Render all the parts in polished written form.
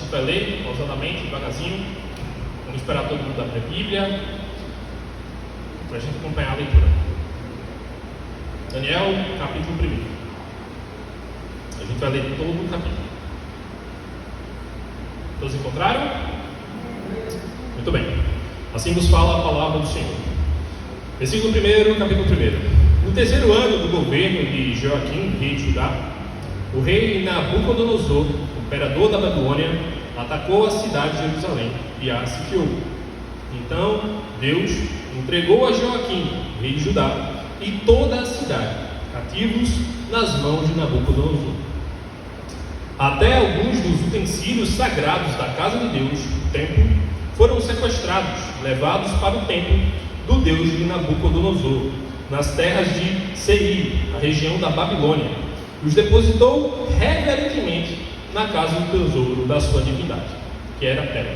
gente vai ler pausadamente, devagarzinho. Vamos esperar todo mundo abrir a Bíblia para a gente acompanhar a leitura. Daniel, capítulo 1. A gente vai ler todo o capítulo. Todos encontraram? Muito bem. Assim nos fala a palavra do Senhor. Versículo 1, capítulo 1. No terceiro ano do governo de Joaquim, rei de Judá, o rei Nabucodonosor, imperador da Babilônia, atacou a cidade de Jerusalém e a sitiou. Então Deus entregou a Joaquim, rei de Judá, e toda a cidade, cativos, nas mãos de Nabucodonosor. Até alguns dos utensílios sagrados da casa de Deus, o templo, foram sequestrados, levados para o templo do Deus de Nabucodonosor, nas terras de Seir, a região da Babilônia, e os depositou reverentemente na casa do tesouro da sua divindade, que era Tera.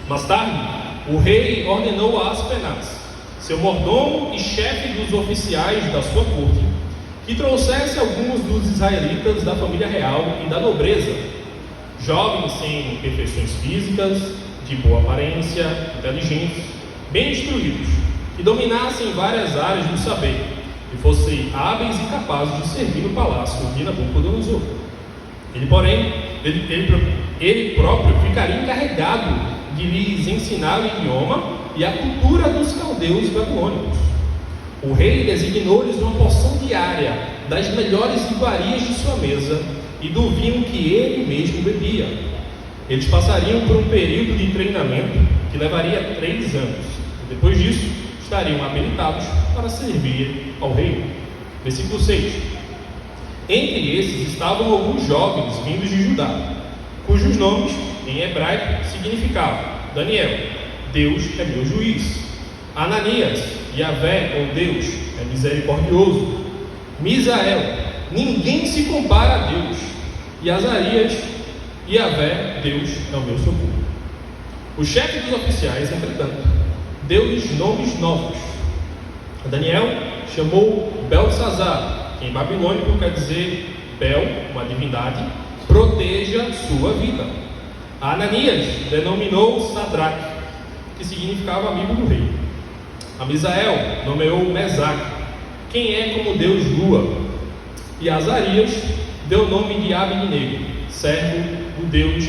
Mais tarde, o rei ordenou a Aspenaz, seu mordomo e chefe dos oficiais da sua corte, que trouxesse alguns dos israelitas da família real e da nobreza, jovens sem imperfeições físicas, de boa aparência, inteligentes, bem instruídos, que dominassem várias áreas do saber, e fossem hábeis e capazes de servir no palácio de Nabucodonosor. Ele próprio ficaria encarregado de lhes ensinar o idioma e a cultura dos caldeus babilônicos. O rei designou-lhes uma porção diária das melhores iguarias de sua mesa e do vinho que ele mesmo bebia. Eles passariam por um período de treinamento que levaria 3 anos. E depois disso, estariam habilitados para servir ao rei. Versículo 6. Entre esses estavam alguns jovens vindos de Judá, cujos nomes em hebraico significavam Daniel, Deus é meu juiz; Ananias, Yahvé, ou Deus, é misericordioso; Misael, ninguém se compara a Deus; e Azarias, Yahvé, Deus é o meu socorro. O chefe dos oficiais, entretanto, deu-lhes nomes novos. A Daniel chamou Beltesazar, que em babilônico quer dizer Bel, uma divindade, proteja sua vida. A Ananias denominou Sadraque, que significava amigo do rei. A Misael nomeou Mesaque, quem é como Deus Lua. E a Azarias deu o nome de Abednego, servo do Deus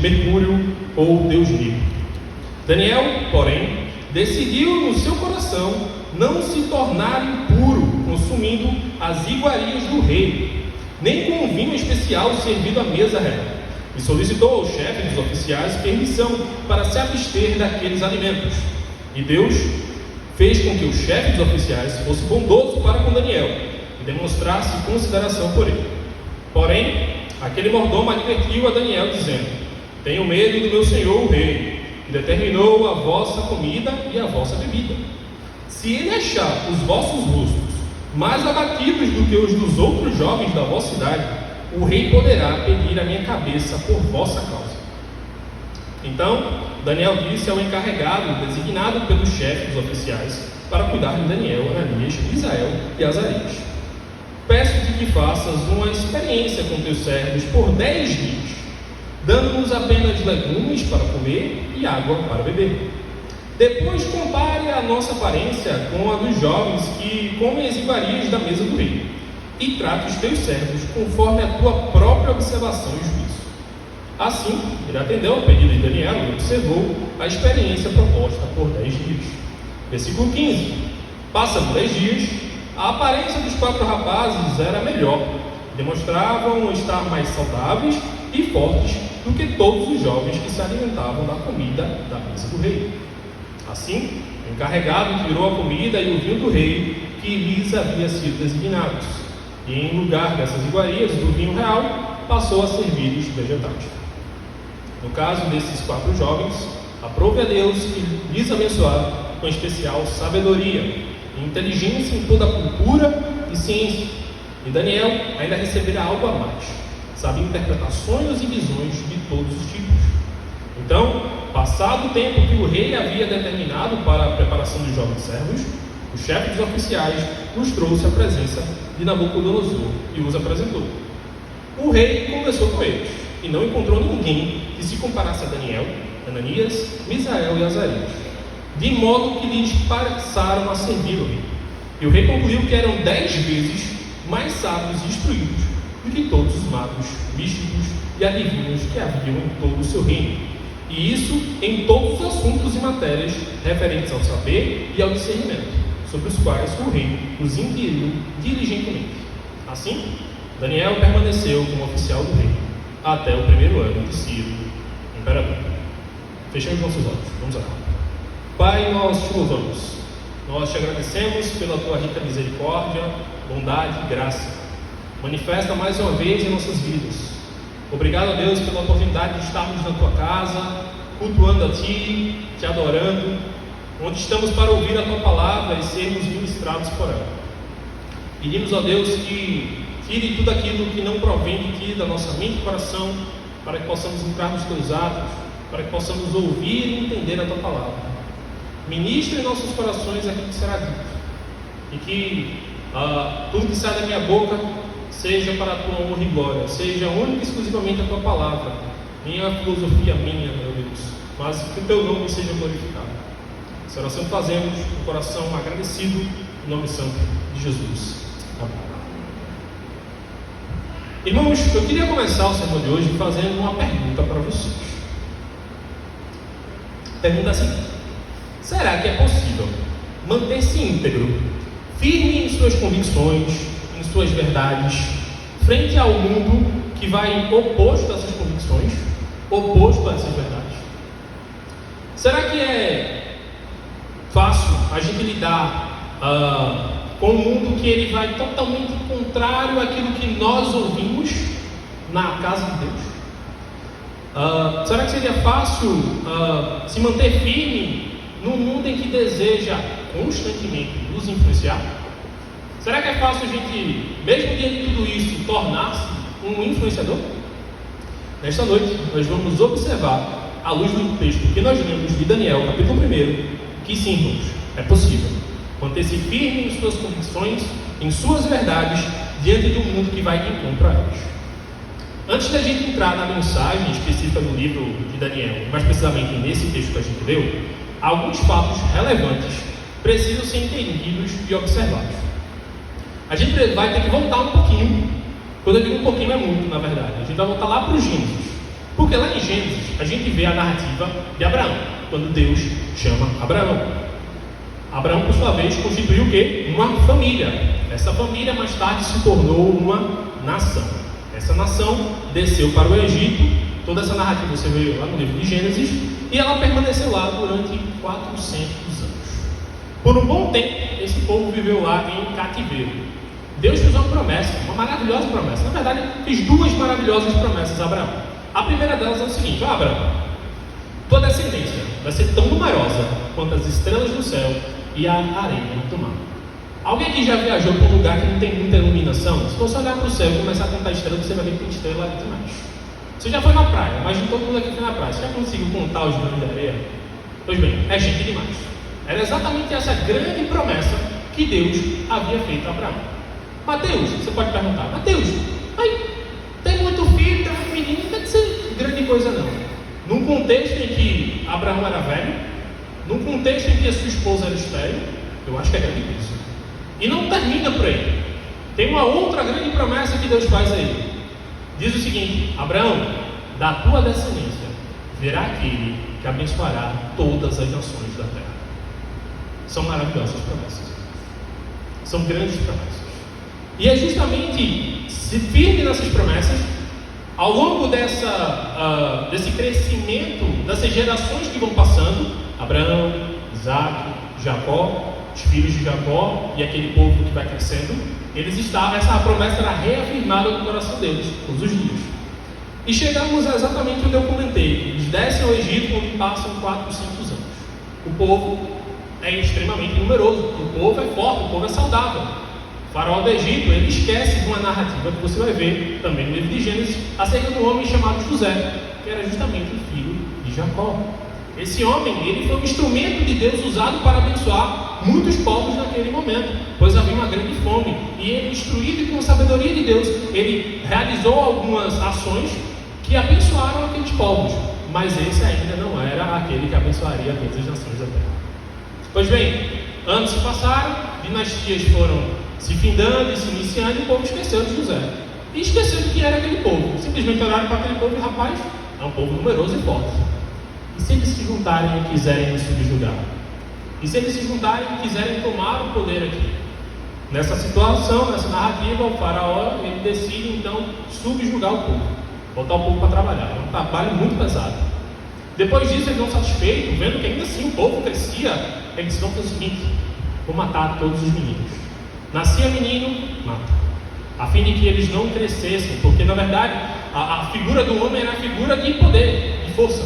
Mercúrio ou Deus Negro. Daniel, porém, decidiu no seu coração não se tornar impuro consumindo as iguarias do rei, nem com um vinho especial servido à mesa real, e solicitou ao chefe dos oficiais permissão para se abster daqueles alimentos. E Deus fez com que o chefe dos oficiais fosse bondoso para com Daniel e demonstrasse consideração por ele. Porém, aquele mordomo advertiu a Daniel, dizendo: tenho medo do meu senhor o rei, que determinou a vossa comida e a vossa bebida. Se ele achar os vossos rostos mais abatidos do que os dos outros jovens da vossa idade, o rei poderá pedir a minha cabeça por vossa causa. Então Daniel disse ao encarregado designado pelos chefes dos oficiais para cuidar de Daniel, Ananias, Misael e Azarias: peço-te que faças uma experiência com teus servos por 10 dias, dando-nos apenas legumes para comer e água para beber. Depois compare a nossa aparência com a dos jovens que comem as iguarias da mesa do rei, e trate os teus servos conforme a tua própria observação e juízo. Assim, ele atendeu ao pedido de Daniel e observou a experiência proposta por 10 dias. Versículo 15. Passando 10 dias, a aparência dos 4 rapazes era melhor, demonstravam estar mais saudáveis e fortes do que todos os jovens que se alimentavam da comida da mesa do rei. Assim, o encarregado tirou a comida e o vinho do rei que lhes havia sido designados, e em lugar dessas iguarias do vinho real, passou a servir os vegetais. No caso desses 4 jovens, aprove a Deus que lhes abençoar com especial sabedoria e inteligência em toda a cultura e ciência. E Daniel ainda receberá algo a mais, sabe interpretações e visões de todos os tipos. Então, passado o tempo que o rei havia determinado para a preparação dos jovens servos, o chefe dos oficiais os trouxe à presença de Nabucodonosor e os apresentou. O rei conversou com eles, e não encontrou ninguém que se comparasse a Daniel, Ananias, Misael e Azarias, de modo que lhes passaram a servi-lo. E o rei concluiu que eram 10 vezes mais sábios e instruídos do que todos os magos, místicos e adivinhos que haviam em todo o seu reino. E isso em todos os assuntos e matérias referentes ao saber e ao discernimento, sobre os quais o rei os inquiriu diligentemente. Assim, Daniel permaneceu como oficial do rei até o primeiro ano de Ciro, imperador. Fechamos nossos olhos, vamos orar. Pai, nós te louvamos, nós te agradecemos pela tua rica misericórdia, bondade e graça. Manifesta mais uma vez em nossas vidas. Obrigado a Deus pela oportunidade de estarmos na tua casa, cultuando a ti, te adorando, onde estamos para ouvir a tua palavra e sermos ministrados por ela. Pedimos a Deus que tire tudo aquilo que não provém de ti, da nossa mente e coração, para que possamos entrar nos teus atos, para que possamos ouvir e entender a tua palavra. Ministre em nossos corações aquilo que será dito, e que tudo que sai da minha boca seja para a tua honra e glória, seja única e exclusivamente a tua palavra, minha filosofia minha, meu Deus, mas que o teu nome seja glorificado. Essa oração fazemos com o coração agradecido, em nome santo de Jesus. Amém. Irmãos, eu queria começar o sermão de hoje fazendo uma pergunta para vocês. Pergunta assim: será que é possível manter-se íntegro, firme em suas convicções, em suas verdades, frente ao mundo que vai oposto a essas convicções, oposto a essas verdades? Será que é fácil a gente lidar com um mundo que ele vai totalmente contrário àquilo que nós ouvimos na casa de Deus? Será que seria fácil se manter firme num mundo em que deseja constantemente nos influenciar? Será que é fácil a gente, mesmo diante de tudo isso, tornar-se um influenciador? Nesta noite, nós vamos observar, à luz do texto que nós lemos de Daniel, capítulo 1, que sim, irmãos, é possível manter-se firme em suas convicções, em suas verdades, diante de um mundo que vai de encontro a elas. Antes da gente entrar na mensagem específica do livro de Daniel, mais precisamente nesse texto que a gente leu, alguns fatos relevantes precisam ser entendidos e observados. A gente vai ter que voltar um pouquinho. Quando eu digo um pouquinho, é muito, na verdade. A gente vai voltar lá para o Gênesis, porque lá em Gênesis a gente vê a narrativa de Abraão, quando Deus chama Abraão. Abraão, por sua vez, constituiu o quê? Uma família. Essa família mais tarde se tornou uma nação. Essa nação desceu para o Egito. Toda essa narrativa você vê lá no livro de Gênesis, e ela permaneceu lá durante 400 anos. Por um bom tempo, esse povo viveu lá em cativeiro. Deus fez uma promessa, uma maravilhosa promessa. Na verdade, fez duas maravilhosas promessas a Abraão. A primeira delas é o seguinte: Abraão, tua descendência vai ser tão numerosa quanto as estrelas do céu e a areia do mar. Alguém aqui já viajou para um lugar que não tem muita iluminação? Se você olhar para o céu e começar a contar estrelas, você vai ver que tem estrela lá demais. Você já foi na praia, mas todo mundo aqui foi na praia. Você já conseguiu contar os grãos de areia? Pois bem, é gente demais. Era exatamente essa grande promessa que Deus havia feito a Abraão. Mateus, você pode perguntar: Mateus, tem muito filho, tem muito menino, não deve ser grande coisa não. Num contexto em que Abraão era velho, num contexto em que a sua esposa era estéril, eu acho que é grande coisa. E não termina por aí. Tem uma outra grande promessa que Deus faz a ele. Diz o seguinte: Abraão, da tua descendência virá aquele que abençoará todas as nações da terra. São maravilhosas promessas. São grandes promessas. E é justamente se firme nessas promessas, ao longo desse crescimento, dessas gerações que vão passando, Abraão, Isaac, Jacó, os filhos de Jacó e aquele povo que vai crescendo, essa promessa era reafirmada no coração deles, todos os dias. E chegamos a exatamente onde eu comentei: eles descem ao Egito, onde passam 400 anos. O povo é extremamente numeroso, o povo é forte, o povo é saudável. O faraó do Egito, ele esquece de uma narrativa que você vai ver também no livro de Gênesis, acerca de um homem chamado José, que era justamente o filho de Jacó. Esse homem, ele foi um instrumento de Deus usado para abençoar muitos povos naquele momento, pois havia uma grande fome, e ele, instruído com a sabedoria de Deus, ele realizou algumas ações que abençoaram aqueles povos, mas esse ainda não era aquele que abençoaria todas as nações da terra. Pois bem, anos se passaram, dinastias foram se findando e se iniciando, e o povo esqueceu de José. E esqueceu de quem era aquele povo. Simplesmente olharam para aquele povo e, rapaz, é um povo numeroso e forte. E se eles se juntarem e quiserem nos subjugar? E se eles se juntarem e quiserem tomar o poder aqui? Nessa situação, nessa narrativa, o faraó, ele decide então subjugar o povo, botar o povo para trabalhar. É um trabalho muito pesado. Depois disso, eles não satisfeitos, vendo que ainda assim o povo crescia, eles vão fazer o seguinte: vou matar todos os meninos. Nascia menino, mata, a fim de que eles não crescessem, porque na verdade a figura do homem era a figura de poder, de força.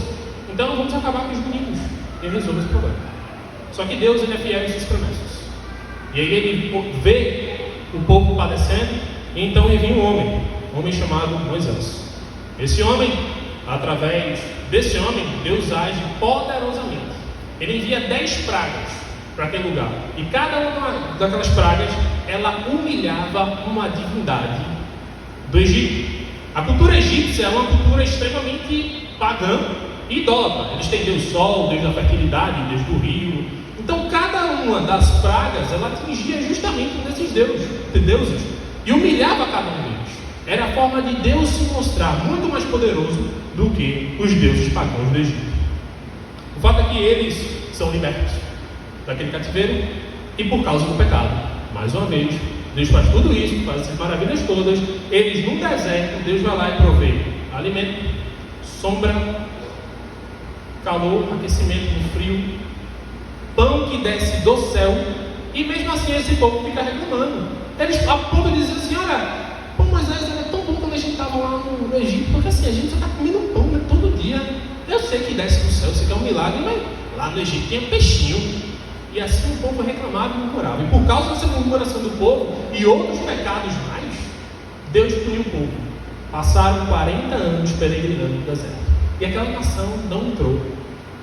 Então vamos acabar com os meninos e resolver esse problema. Só que Deus, ele é fiel às suas promessas. E aí ele vê o povo padecendo, e então envia um homem chamado Moisés. Esse homem, através desse homem, Deus age poderosamente. Ele envia 10 pragas para aquele lugar, e cada uma daquelas pragas, ela humilhava uma divindade do Egito. A cultura egípcia é uma cultura extremamente pagã e idólatra. Eles têm Deus Sol, Deus da fertilidade, Deus do rio. Então cada uma das pragas, ela atingia justamente um desses deuses, e humilhava cada um deles. Era a forma de Deus se mostrar muito mais poderoso do que os deuses pagãos do Egito. O fato é que eles são libertos daquele cativeiro, e por causa do pecado, mais uma vez, Deus faz tudo isso, faz essas maravilhas todas. Eles no deserto, Deus vai lá e provê alimento, sombra, calor, aquecimento no frio, pão que desce do céu, e mesmo assim esse povo fica reclamando. Eles a ponto de dizer assim: olha, pô, Moisés, era tão bom quando a gente estava lá no Egito, porque assim, a gente só está comendo pão, né, todo dia. Eu sei que desce do céu, isso aqui é um milagre, mas lá no Egito tinha peixinho. E assim o povo reclamava e murmurava. E por causa dessa murmuração do povo e outros pecados mais, Deus puniu o povo. Passaram 40 anos peregrinando no deserto. E aquela nação não entrou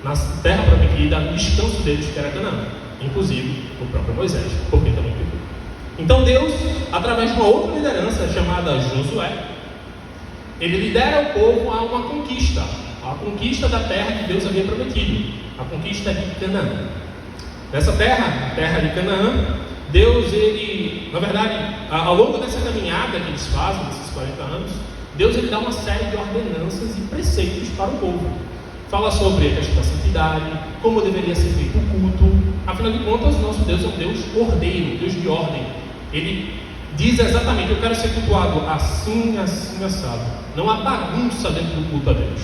na terra prometida, no descanso deles, que era Canaã. Inclusive o próprio Moisés, porque também pecou. Então Deus, através de uma outra liderança chamada Josué, ele lidera o povo a uma conquista. A conquista da terra que Deus havia prometido. A conquista de Canaã. Nessa terra, a terra de Canaã, Deus, ele, na verdade, ao longo dessa caminhada que eles fazem, desses 40 anos, Deus, ele dá uma série de ordenanças e preceitos para o povo. Fala sobre a questão da santidade, como deveria ser feito o culto. Afinal de contas, nosso Deus é um Deus ordeiro, Deus de ordem. Ele diz exatamente: eu quero ser cultuado assim, assim, assado. Não há bagunça dentro do culto a Deus.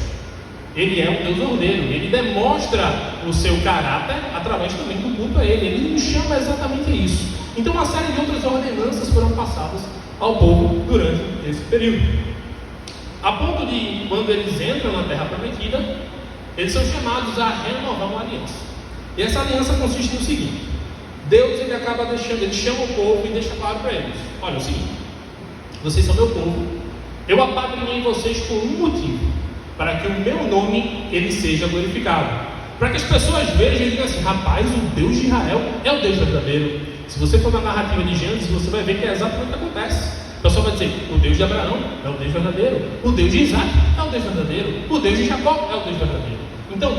Ele é um Deus ordeiro, ele demonstra o seu caráter através também do culto a ele nos chama exatamente isso. Então uma série de outras ordenanças foram passadas ao povo durante esse período, a ponto de, quando eles entram na terra prometida, eles são chamados a renovar uma aliança. E essa aliança consiste no seguinte: Deus, ele acaba deixando, ele chama o povo e deixa claro para eles: olha, é o seguinte, vocês são meu povo, eu apadrinhei vocês por um motivo, para que o meu nome, ele seja glorificado, para que as pessoas vejam e digam assim: rapaz, o Deus de Israel é o Deus verdadeiro. Se você for na narrativa de Gênesis, você vai ver que é exatamente o que acontece. O pessoal vai dizer: o Deus de Abraão é o Deus verdadeiro, o Deus de Isaac é o Deus verdadeiro, o Deus de Jacó é o Deus verdadeiro. Então,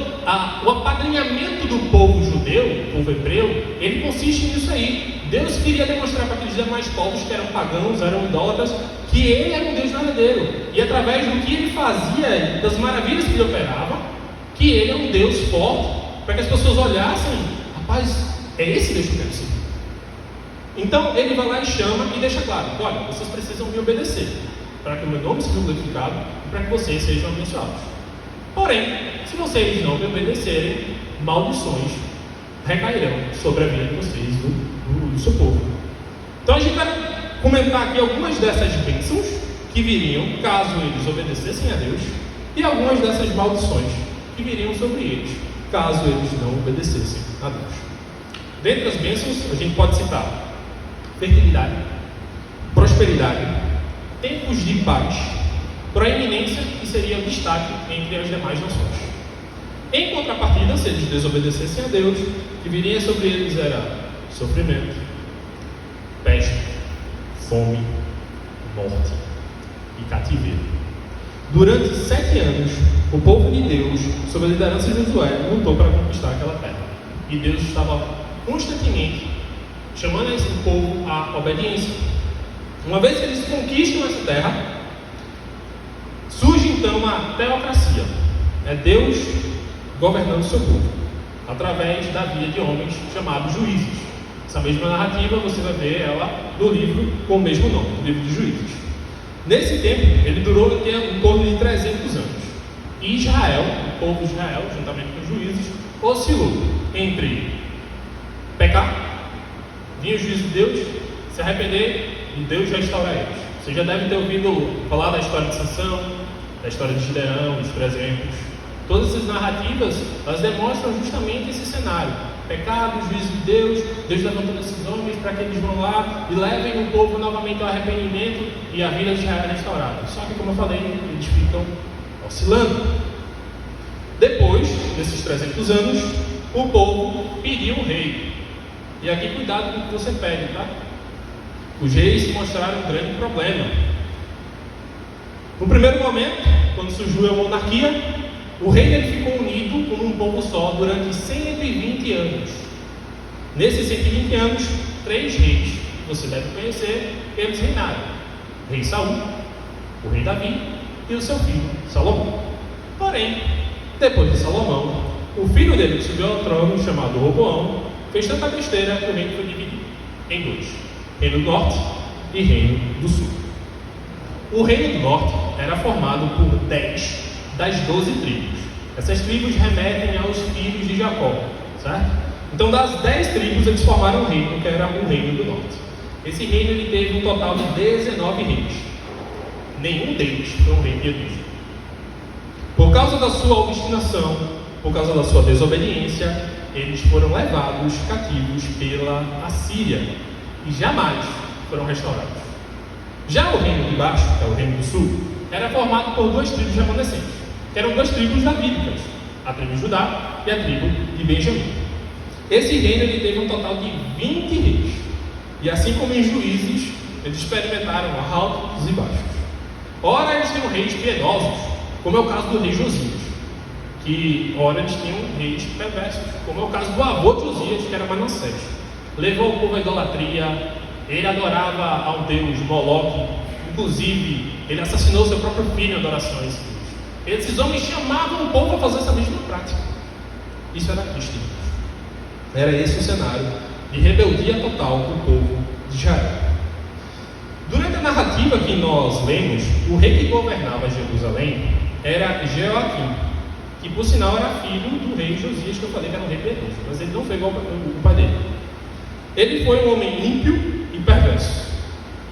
o apadrinhamento do povo judeu, o povo hebreu, ele consiste nisso aí. Deus queria demonstrar para aqueles demais povos que eram pagãos, eram idólatras, que ele era um Deus verdadeiro, e através do que ele fazia, das maravilhas que ele operava, que ele é um Deus forte, para que as pessoas olhassem: rapaz, é esse Deus que eu quero ser. Então ele vai lá e chama e deixa claro: olha, vocês precisam me obedecer, para que o meu nome seja glorificado e para que vocês sejam abençoados. Porém, se vocês não me obedecerem, maldições recairão sobre a vida de vocês, do seu povo. Então a gente vai comentar aqui algumas dessas bênçãos que viriam caso eles obedecessem a Deus, e algumas dessas maldições que viriam sobre eles caso eles não obedecessem a Deus. Dentre as bênçãos, a gente pode citar fertilidade, prosperidade, tempos de paz, proeminência, que seria o destaque entre as demais nações. Em contrapartida, se eles desobedecessem a Deus, o que viria sobre eles era sofrimento, peste, fome, morte e cativeiro. Durante 7 anos, o povo de Deus, sob a liderança de Josué, lutou para conquistar aquela terra. E Deus estava constantemente chamando esse povo à obediência. Uma vez que eles conquistam essa terra, surge então uma teocracia. É Deus governando o seu povo, através da via de homens chamados juízes. Essa mesma narrativa você vai ver ela no livro com o mesmo nome, o livro de Juízes. Nesse tempo, ele durou em torno de 300 anos. E Israel, o povo de Israel, juntamente com os juízes, oscilou entre pecar, vir o juízo de Deus, se arrepender e Deus restaurar eles. Você já deve ter ouvido falar da história de Sansão, da história de Gideão, dos 300. Todas essas narrativas, elas demonstram justamente esse cenário. Pecado, juízo de Deus, Deus levantando esses homens para que eles vão lá e levem o povo novamente ao arrependimento e a vida de Israel é restaurada. Só que, como eu falei, eles ficam oscilando. Depois desses 300 anos, o povo pediu um rei. E aqui cuidado com o que você pede, tá? Os reis se mostraram um grande problema. No primeiro momento, quando surgiu a monarquia, o reino ele ficou unido como um povo só durante 120 anos. Nesses 120 anos, 3 reis, você deve conhecer, eles reinaram: o rei Saul, o rei Davi e o seu filho Salomão. Porém, depois de Salomão, o filho dele que subiu ao trono, chamado Roboão, fez tanta besteira que o reino foi dividido em 2: Reino do Norte e Reino do Sul. O Reino do Norte era formado por 10 das 12 tribos. Essas tribos remetem aos filhos de Jacó, certo? Então, das 10 tribos, eles formaram um reino, que era o Reino do Norte. Esse reino ele teve um total de 19 reis. Nenhum deles foi um rei piedoso. Por causa da sua obstinação, por causa da sua desobediência, eles foram levados cativos pela Assíria e jamais foram restaurados. Já o reino de baixo, que é o reino do sul, era formado por 2 tribos remanescentes, que eram 2 tribos davídicas, a tribo de Judá e a tribo de Benjamim. Esse reino ele teve um total de 20 reis, e assim como em Juízes, eles experimentaram altos e baixos. Ora eles tinham reis piedosos, como é o caso do rei Josias, que ora eles tinham reis perversos, como é o caso do avô de Josias, que era Manassés. Levou o povo à idolatria, ele adorava ao deus Moloque, inclusive ele assassinou seu próprio filho em adoração a esse deus. Esses homens chamavam o povo a fazer essa mesma prática. Isso era Cristo. Era esse o cenário de rebeldia total do povo de Israel. Durante a narrativa que nós lemos, o rei que governava Jerusalém era Jeoaquim, que por sinal era filho do rei Josias, que eu falei que era um rei piedoso, mas ele não foi igual o pai dele. Ele foi um homem ímpio e perverso.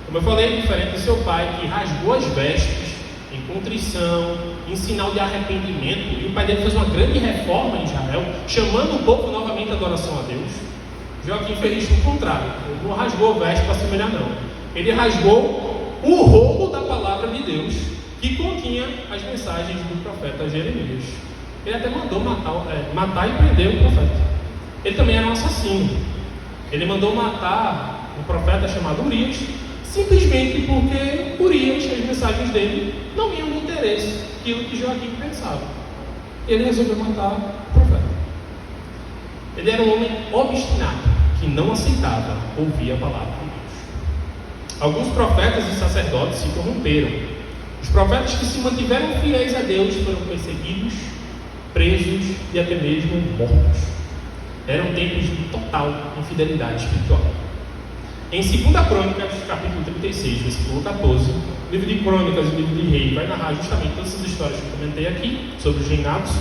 Como eu falei, diferente do seu pai, que rasgou as vestes em contrição, em sinal de arrependimento, e o pai dele fez uma grande reforma em Israel, chamando o povo novamente à adoração a Deus. Joaquim fez o contrário. Ele não rasgou a veste para se humilhar, não. Ele rasgou o rolo da palavra de Deus, que continha as mensagens do profeta Jeremias. Ele até mandou matar e prender o profeta. Ele também era um assassino. Ele mandou matar um profeta chamado Urias, simplesmente porque Urias, as mensagens dele, não iam de interesse aquilo que Joaquim pensava. Ele resolveu matar o profeta. Ele era um homem obstinado, que não aceitava ouvir a palavra de Deus. Alguns profetas e sacerdotes se corromperam. Os profetas que se mantiveram fiéis a Deus foram perseguidos, presos e até mesmo mortos. Eram tempos de total infidelidade espiritual. Em 2 Crônicas, capítulo 36, versículo 14, o livro de Crônicas e o livro de Rei vai narrar justamente todas essas histórias que eu comentei aqui, sobre os reinados.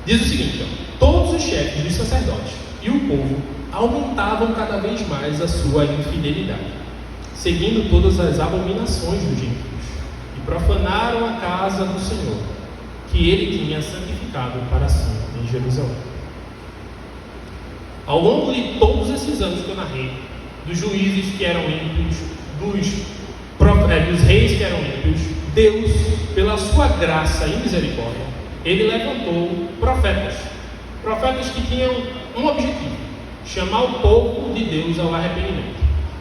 Diz o seguinte: todos os chefes dos sacerdotes e o povo aumentavam cada vez mais a sua infidelidade, seguindo todas as abominações dos gentios, e profanaram a casa do Senhor, que ele tinha santificado para si em Jerusalém. Ao longo de todos esses anos que eu narrei, dos juízes que eram ímpios, dos reis que eram ímpios, Deus, pela sua graça e misericórdia, ele levantou profetas que tinham um objetivo: chamar o povo de Deus ao arrependimento.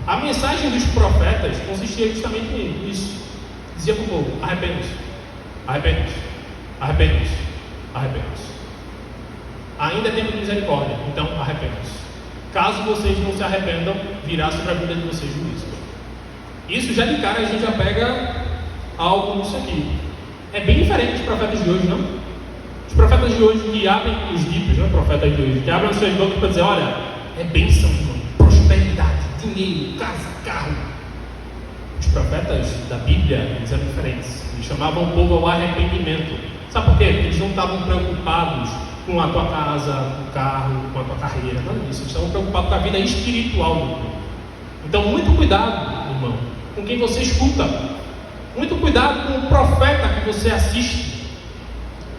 A mensagem dos profetas consistia justamente nisso. Dizia para o povo: arrependam-se, Arrepende-se, arrepende-se, arrepende-se. Ainda é tempo de misericórdia, então arrepende-se. Caso vocês não se arrependam, virá sobre a vida de vocês juízo. Isso já de cara a gente já pega algo nisso aqui. É bem diferente dos profetas de hoje, não? Os profetas de hoje que abrem os livros, não profetas de hoje, que abrem os seus bocas para dizer, olha, é bênção, irmão, prosperidade, dinheiro, casa, carro. Os profetas da Bíblia, eles eram diferentes. Eles chamavam o povo ao arrependimento. Sabe por quê? Porque eles não estavam preocupados com a tua casa, com o carro, com a tua carreira, nada disso. Eles estavam preocupados com a vida espiritual do povo. Então, muito cuidado, irmão, com quem você escuta. Muito cuidado com o profeta que você assiste.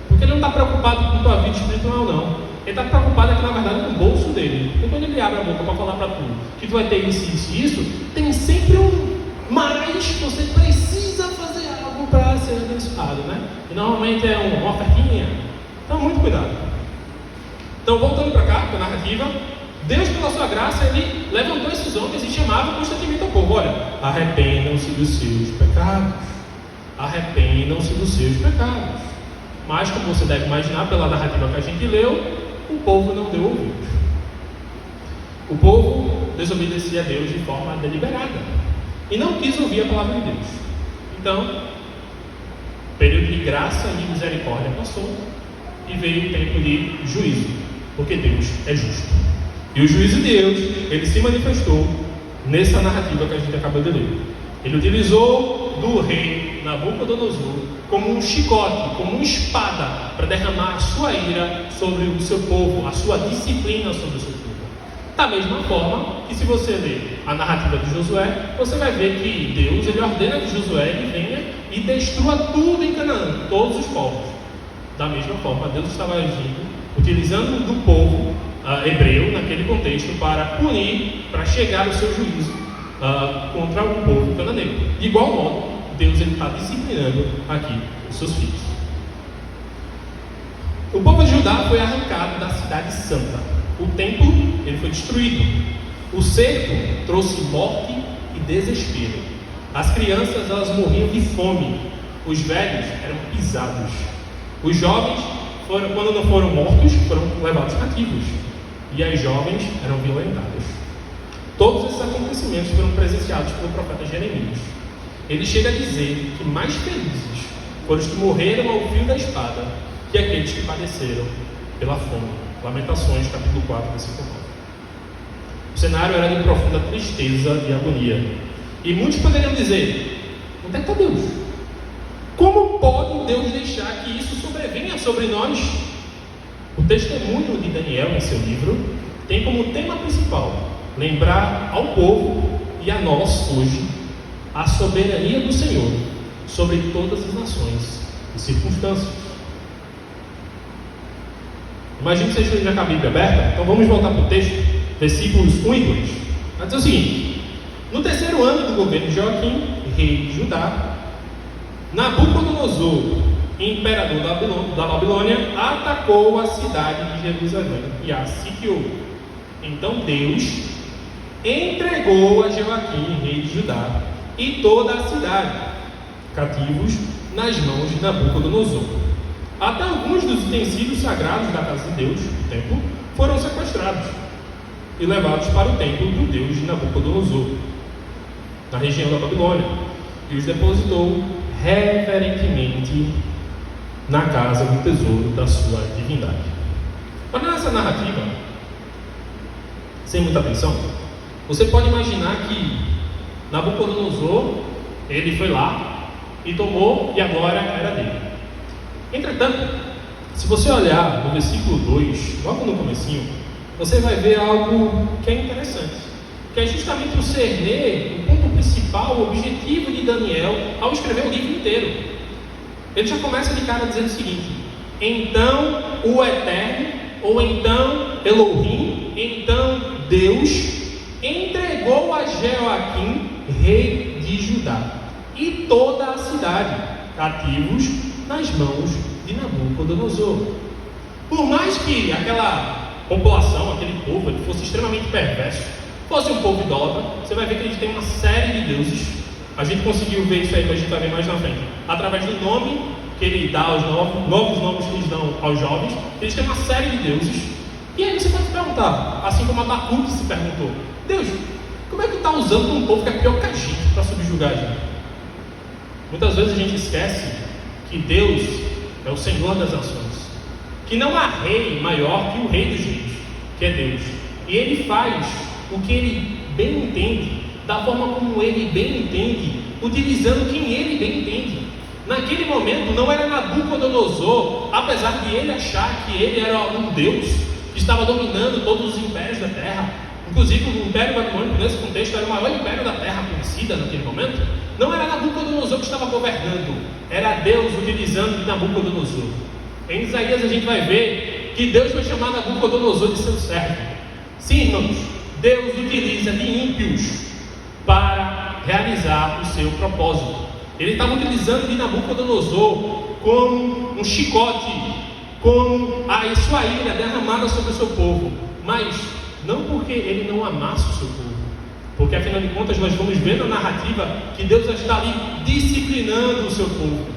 Porque ele não está preocupado com a tua vida espiritual, não. Ele está preocupado aqui, na verdade, com o bolso dele. Porque quando ele abre a boca para falar para tu que tu vai ter isso e isso, tem sempre um mais que você precisa fazer algo para ser abençoado, né? E normalmente é uma ofertinha. Então, muito cuidado. Então, voltando para cá, para a narrativa, Deus, pela sua graça, ele levantou esses homens e chamava constantemente ao povo: olha, arrependam-se dos seus pecados, arrependam-se dos seus pecados. Mas, como você deve imaginar pela narrativa que a gente leu, o povo não deu ouvidos. O povo desobedecia a Deus de forma deliberada e não quis ouvir a palavra de Deus. Então, o período de graça e de misericórdia passou e veio o tempo de juízo, porque Deus é justo. E o juízo de Deus, ele se manifestou nessa narrativa que a gente acabou de ler. Ele utilizou do rei Nabucodonosor como um chicote, como uma espada, para derramar a sua ira sobre o seu povo, a sua disciplina sobre o seu povo. Da mesma forma que, se você ler a narrativa de Josué, você vai ver que Deus, ele ordena que Josué ele venha e destrua tudo em Canaã, todos os povos. Da mesma forma, Deus estava agindo, utilizando do povo hebreu, naquele contexto, para punir, para chegar ao seu juízo contra o povo cananeu. De igual modo, Deus está disciplinando aqui os seus filhos. O povo de Judá foi arrancado da cidade santa. O templo ele foi destruído. O cerco trouxe morte e desespero. As crianças elas morriam de fome. Os velhos eram pisados. Os jovens, quando não foram mortos, foram levados cativos. E as jovens eram violentadas. Todos esses acontecimentos foram presenciados pelo profeta Jeremias. Ele chega a dizer que mais felizes foram os que morreram ao fio da espada que aqueles que padeceram pela fome. Lamentações, capítulo 4, versículo 9. O cenário era de profunda tristeza e agonia. E muitos poderiam dizer: onde é que está Deus? Como pode Deus deixar que isso sobrevenha sobre nós? O testemunho de Daniel, em seu livro, tem como tema principal lembrar ao povo e a nós hoje a soberania do Senhor sobre todas as nações e circunstâncias. Imagine que você esteja com a Bíblia aberta. Então vamos voltar para o texto, versículos 1 e 2. Vai dizer o seguinte: no terceiro ano do governo de Joaquim, rei de Judá, Nabucodonosor, imperador da Babilônia, atacou a cidade de Jerusalém e a sitiou. Então Deus entregou a Joaquim, rei de Judá, e toda a cidade, cativos, nas mãos de Nabucodonosor. Até alguns dos utensílios sagrados da casa de Deus, o templo, foram sequestrados e levados para o templo do Deus de Nabucodonosor, na região da Babilônia, e os depositou reverentemente na casa do tesouro da sua divindade. Olha nessa narrativa, sem muita atenção, você pode imaginar que Nabucodonosor, ele foi lá e tomou, e agora era dele. Entretanto, se você olhar no versículo 2, logo no comecinho, você vai ver algo que é interessante, que é justamente o cerne, o ponto principal, o objetivo de Daniel ao escrever o livro inteiro. Ele já começa de cara dizendo o seguinte: então o Eterno, ou então Elohim, então Deus, entregou a Joaquim, rei de Judá, e toda a cidade, cativos, nas mãos de Nabucodonosor. Por mais que aquela população, aquele povo, ele fosse extremamente perverso, fosse um povo idólatra, você vai ver que eles têm uma série de deuses. A gente conseguiu ver isso aí, mas a gente vai ver mais na frente, através do nome que ele dá aos novos nomes que eles dão aos jovens, eles têm uma série de deuses. E aí você pode se perguntar, assim como Abacuque se perguntou: Deus, como é que está usando um povo que é pior que a gente para subjugar a gente? Muitas vezes a gente esquece que Deus é o Senhor das nações, que não há rei maior que o Rei dos Reis, que é Deus. E Ele faz o que Ele bem entende, da forma como Ele bem entende, utilizando quem Ele bem entende. Naquele momento não era Nabucodonosor, apesar de ele achar que ele era um Deus que estava dominando todos os impérios da terra. Inclusive o Império Babilônico nesse contexto era o maior império da terra conhecida naquele momento. Não era Nabucodonosor que estava governando, era Deus utilizando Nabucodonosor. Em Isaías a gente vai ver que Deus vai chamar Nabucodonosor de seu servo. Sim, irmãos, Deus utiliza de ímpios para realizar o seu propósito. Ele estava utilizando de Nabucodonosor como um chicote, como a sua ira derramada sobre o seu povo, mas não porque ele não amasse o seu povo, porque afinal de contas nós vamos ver na narrativa que Deus está ali disciplinando o seu povo.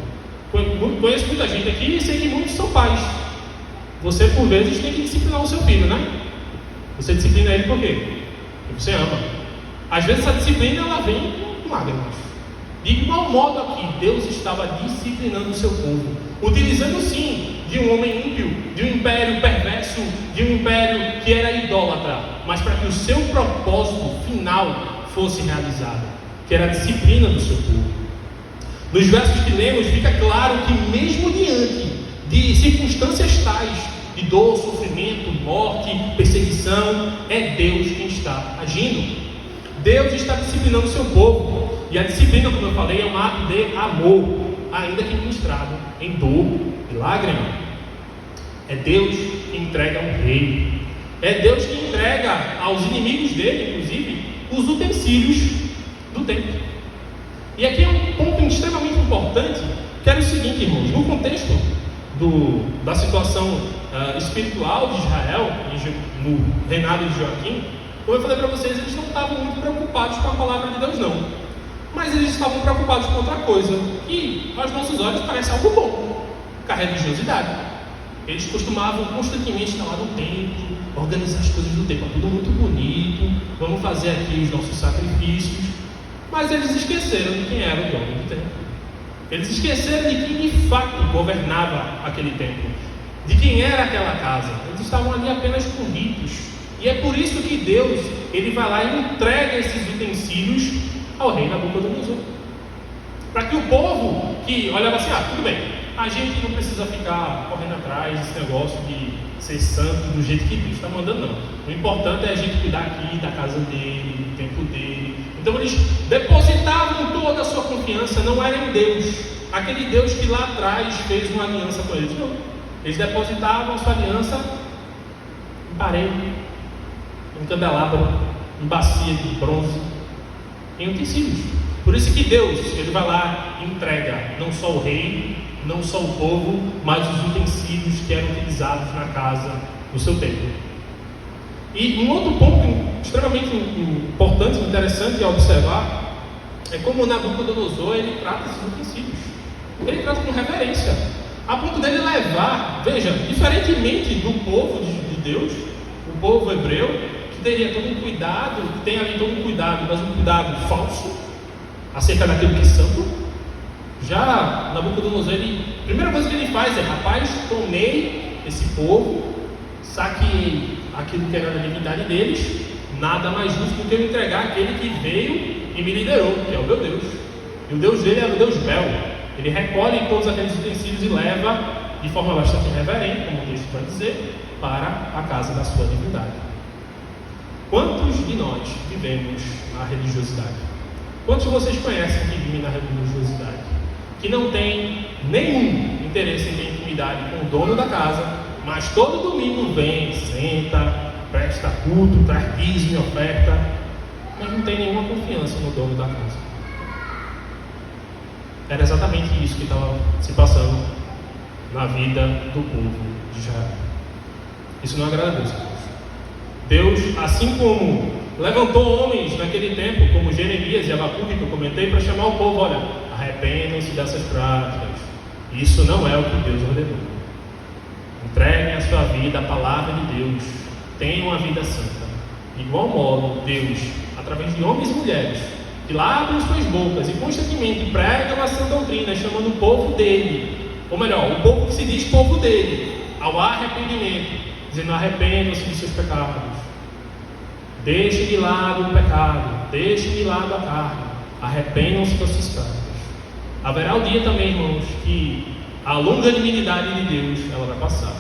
Conheço muita gente aqui e sei que muitos são pais. Você por vezes tem que disciplinar o seu filho, né? Você disciplina ele por quê? Porque você ama. Às vezes essa disciplina ela vem com lágrimas. De igual modo aqui, Deus estava disciplinando o seu povo, utilizando sim de um homem ímpio, de um império perverso, de um império que era idólatra, mas para que o seu propósito final fosse realizado, que era a disciplina do seu povo. Nos versos que lemos fica claro que mesmo diante de circunstâncias tais, de dor, sofrimento, morte, perseguição, é Deus quem está agindo. Deus está disciplinando o seu povo. E a disciplina, como eu falei, é um ato de amor, ainda que ministrado em dor e lágrima. É Deus que entrega um rei. É Deus que entrega aos inimigos dele, inclusive, os utensílios do templo. E aqui é um ponto extremamente importante, que era o seguinte, irmãos: no contexto da situação espiritual de Israel, no reinado de Joaquim, como eu falei para vocês, eles não estavam muito preocupados com a palavra de Deus, não. Mas eles estavam preocupados com outra coisa, que aos nossos olhos parece algo bom, com a religiosidade. Eles costumavam constantemente estar lá no templo, organizar as coisas do templo, tudo muito bonito, vamos fazer aqui os nossos sacrifícios. Mas eles esqueceram de quem era o dono do templo. Eles esqueceram de quem de fato governava aquele templo, de quem era aquela casa. Eles estavam ali apenas com ritos. E é por isso que Deus, ele vai lá e entrega esses utensílios ao rei Nabucodonosor, para que o povo que olhava assim: tudo bem, a gente não precisa ficar correndo atrás desse negócio de ser santo do jeito que Deus está mandando, não. O importante é a gente cuidar aqui da casa dele, do templo dele. Então eles depositavam toda a sua confiança, não era em Deus, aquele Deus que lá atrás fez uma aliança com eles, não. Eles depositavam a sua aliança em parede, em candelabro, em bacia de bronze, em utensílios. Por isso que Deus, ele vai lá e entrega não só o rei, não só o povo, mas os utensílios que eram utilizados na casa do seu templo. E um outro ponto extremamente importante e interessante a observar é como Nabucodonosor ele trata esses utensílios. Ele trata com reverência, a ponto dele levar, veja, diferentemente do povo de Deus, o povo hebreu, teria todo um cuidado, tem ali todo um cuidado, mas um cuidado falso acerca daquilo que é santo. Já Nabucodonosor, a primeira coisa que ele faz é: rapaz, tomei esse povo, saquei aquilo que era da divindade deles, nada mais justo do que eu entregar aquele que veio e me liderou, que é o meu Deus. E o Deus dele era o Deus Bel. Ele recolhe todos aqueles utensílios e leva de forma bastante reverente, como o texto vai dizer, para a casa da sua divindade. Quantos de nós vivemos na religiosidade? Quantos de vocês conhecem que vivem na religiosidade? Que não tem nenhum interesse em ter intimidade com o dono da casa, mas todo domingo vem, senta, presta culto, traz dízimo e oferta, mas não tem nenhuma confiança no dono da casa. Era exatamente isso que estava se passando na vida do povo de Israel. Isso não agrada a Deus. Deus, assim como levantou homens naquele tempo, como Jeremias e Abacuque, que eu comentei, para chamar o povo: olha, arrependam-se dessas práticas, Isso não é o que Deus ordenou. Entreguem a sua vida à palavra de Deus. Tenham uma vida santa. De igual modo, Deus, através de homens e mulheres, que lá abrem suas bocas e constantemente pregam a sã doutrina, chamando o povo dele, ou melhor, o povo que se diz povo dele, ao arrependimento, dizendo: arrependam-se de seus pecados, deixem de lado o pecado, deixem de lado a carne, arrependam-se das suas práticas. Haverá o dia também, irmãos, que a longanimidade de Deus ela vai passar,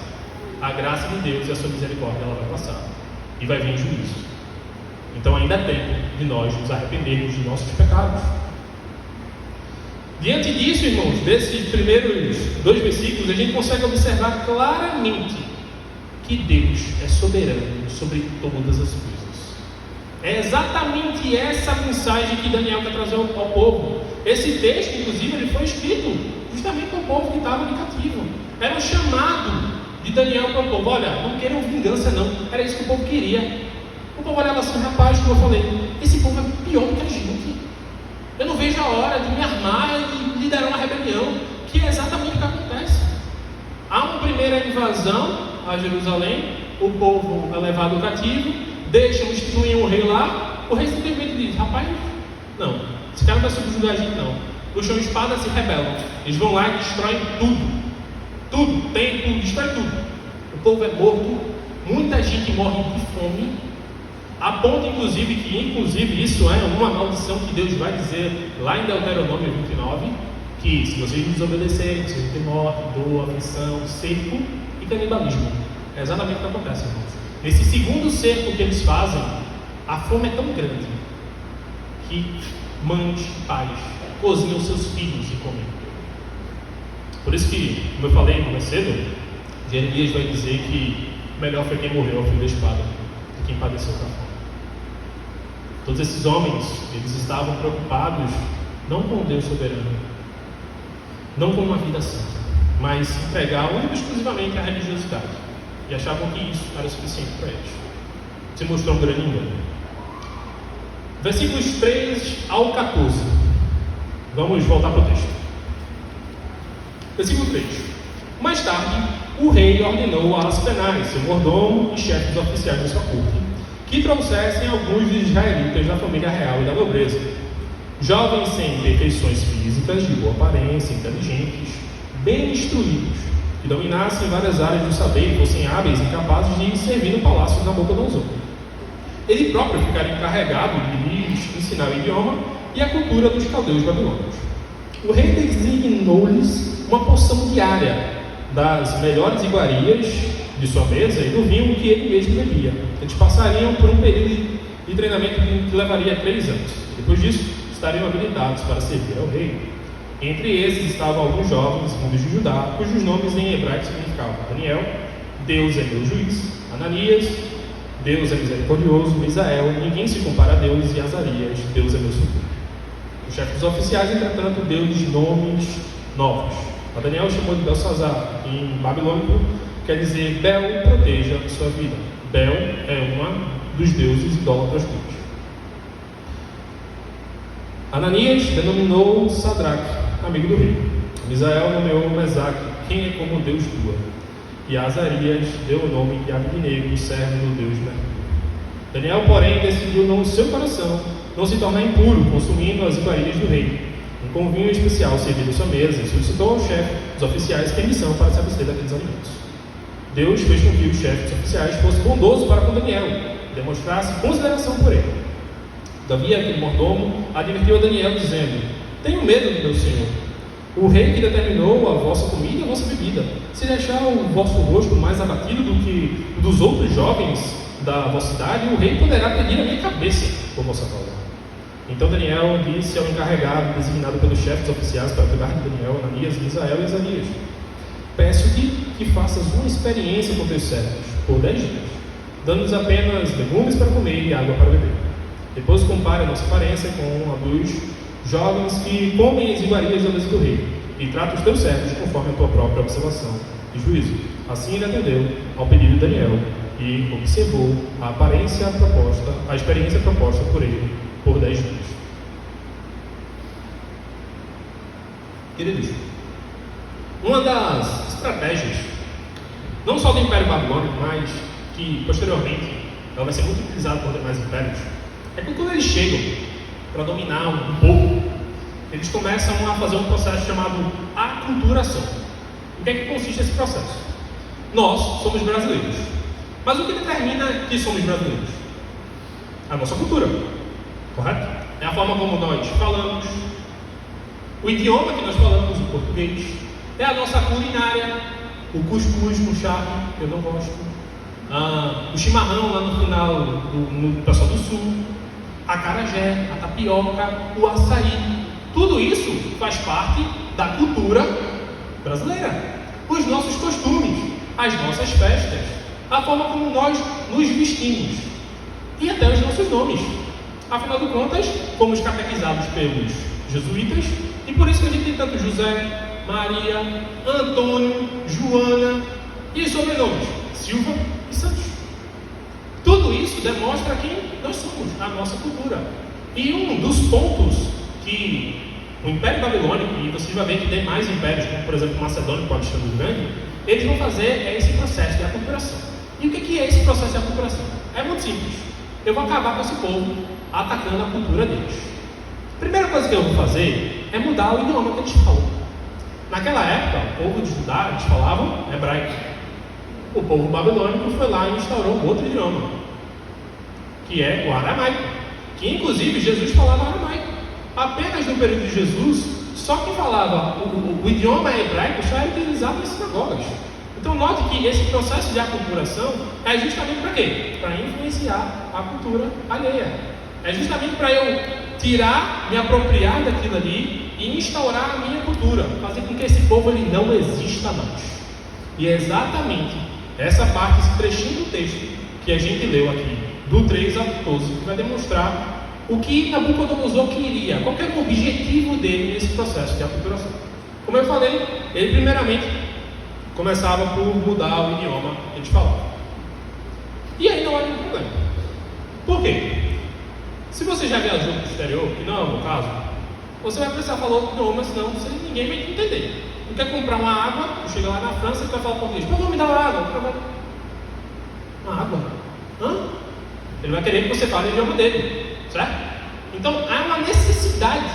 a graça de Deus e a sua misericórdia ela vai passar, e vai vir juízo. Então ainda é tempo de nós nos arrependermos de nossos pecados. Diante disso, irmãos, desses primeiros 2 versículos, a gente consegue observar claramente que Deus é soberano sobre todas as coisas. É exatamente essa mensagem que Daniel quer trazer ao povo. Esse texto, inclusive, ele foi escrito justamente para o povo que estava de cativo. Era um chamado de Daniel para o povo: olha, não queiram vingança não. Era isso que o povo queria. O povo olhava assim: rapaz, como eu falei, esse povo é pior do que a gente. Eu não vejo a hora de me armar e liderar uma rebelião, que é exatamente o que acontece. Há uma primeira invasão a Jerusalém, o povo é levado cativo, deixam instituir um rei lá, o rei simplesmente diz: rapaz, não, esse cara não vai subjugar a gente não. Puxam espada e se rebelam. Eles vão lá e destroem tudo, templo, destrói tudo. O povo é morto, muita gente morre de fome, a ponto inclusive isso é uma maldição que Deus vai dizer lá em Deuteronômio 29, que se vocês desobedecerem, vocês vão ter morte, dor, aflição, cerco e canibalismo. É exatamente o que acontece, irmãos. Nesse segundo cerco que eles fazem, a fome é tão grande que mães, pais cozinham seus filhos e comem. Por isso que, como eu falei mais cedo, Jeremias vai dizer que melhor foi quem morreu ao fio da espada do que quem padeceu da fome. Todos esses homens, eles estavam preocupados não com Deus soberano, não com uma vida santa, mas se entregavam única e exclusivamente à religiosidade, e achavam que isso era suficiente para eles. Se mostrou um grande engano. Versículos 3 ao 14. Vamos voltar para o texto. Versículo 3. Mais tarde, o rei ordenou a Aspenaz, seu mordomo e chefe dos oficiais de sua corte, que trouxessem alguns dos israelitas da família real e da nobreza, jovens sem imperfeições físicas, de boa aparência, inteligentes, bem instruídos, que dominassem várias áreas do saber e fossem hábeis e capazes de servir no palácio de Nabucodonosor. Ele próprio ficaria encarregado de lhes ensinar o idioma e a cultura dos caldeus babilônicos. O rei designou-lhes uma porção diária das melhores iguarias de sua mesa e do vinho que ele mesmo bebia. Eles passariam por um período de treinamento que levaria 3 anos. Depois disso, estariam habilitados para servir ao rei. Entre esses estavam alguns jovens vindos de Judá, cujos nomes em hebraico significavam Daniel, Deus é meu juiz; Ananias, Deus é misericordioso; Misael, ninguém se compara a Deus; e Azarias, Deus é meu socorro. O chefe dos oficiais, entretanto, deu-lhes nomes novos. A Daniel chamou de Belsazar, em babilônico quer dizer Bel proteja sua vida. Bel é uma dos deuses idólatras deles. Ananias denominou Sadraque, amigo do rei. Misael nomeou Mesaque, quem é como Deus tua. E Azarias deu o nome de Abednego, servo do Deus Mercúrio. Daniel, porém, decidiu no seu coração não se tornar impuro, consumindo as iguarias do rei. Com um vinho especial servido à sua mesa, e solicitou ao chefe dos oficiais permissão para se abster daqueles alimentos. Deus fez com que o chefe dos oficiais fosse bondoso para com Daniel e demonstrasse consideração por ele. Todavia, aquele mordomo advertiu a Daniel, dizendo: tenho medo do meu senhor, o rei que determinou a vossa comida e a vossa bebida. Se deixar o vosso rosto mais abatido do que o dos outros jovens da vossa cidade, o rei poderá pedir a minha cabeça por vossa causa. Então Daniel disse ao encarregado, designado pelos chefes oficiais para cuidar de Daniel, Ananias, Misael e Azarias: peço-te que faças uma experiência com teus servos por 10 dias, dando-nos apenas legumes para comer e água para beber. Depois compare a nossa aparência com a dos jovens que comem as iguarias da mesa do rei, e trata os teus servos conforme a tua própria observação e juízo. Assim ele atendeu ao pedido de Daniel e observou a experiência proposta por ele por 10 dias. Queridos, Uma das estratégias, não só do Império Babilônico, mas que posteriormente ela vai ser muito utilizada por demais impérios, é que quando eles chegam para dominar um povo, eles começam a fazer um processo chamado aculturação. O que é que consiste esse processo? Nós somos brasileiros, mas o que determina que somos brasileiros? A nossa cultura, correto? É a forma como nós falamos, o idioma que nós falamos, o português, é a nossa culinária, o cuscuz com charque, que eu não gosto, o chimarrão lá no final, no pessoal do sul, a acarajé, a tapioca, o açaí, tudo isso faz parte da cultura brasileira. Os nossos costumes, as nossas festas, a forma como nós nos vestimos e até os nossos nomes. Afinal de contas, fomos catequizados pelos jesuítas e por isso que a gente tem tanto José, Maria, Antônio, Joana e os sobrenomes Silva e Santos. Tudo isso demonstra quem nós somos, a nossa cultura. E um dos pontos que o Império Babilônico, e você vai ver que tem mais impérios, como por exemplo o Macedônio, que pode ser muito grande, eles vão fazer esse processo de aculturação. E o que é esse processo de aculturação? É muito simples. Eu vou acabar com esse povo atacando a cultura deles. A primeira coisa que eu vou fazer é mudar o idioma que eles falam. Naquela época, o povo de Judá, eles falavam hebraico. O povo babilônico foi lá e instaurou outro idioma, que é o aramaico, que inclusive Jesus falava aramaico. Apenas no período de Jesus, só quem falava o idioma hebraico só era utilizado nas sinagogas. Então note que esse processo de aculturação é justamente para quê? Para influenciar a cultura alheia. É justamente para eu tirar, me apropriar daquilo ali e instaurar a minha cultura, fazer com que esse povo ele não exista mais. E é exatamente essa parte, esse trechinho do texto que a gente leu aqui, do 3 ao 14, que vai demonstrar o que Nabucodonosor queria, qual era o objetivo dele nesse processo de aculturação. Como eu falei, ele primeiramente começava por mudar o idioma que eles falavam. E aí não há nenhum problema. Por quê? Se você já viajou para o exterior, que não é o meu caso, você vai precisar falar outro idioma, senão ninguém vai te entender. Não quer comprar uma água, chega lá na França e vai falar português. Por que me dá uma água? Uma água? Hã? Ele vai querer que você fale o idioma dele. Certo? Então há uma necessidade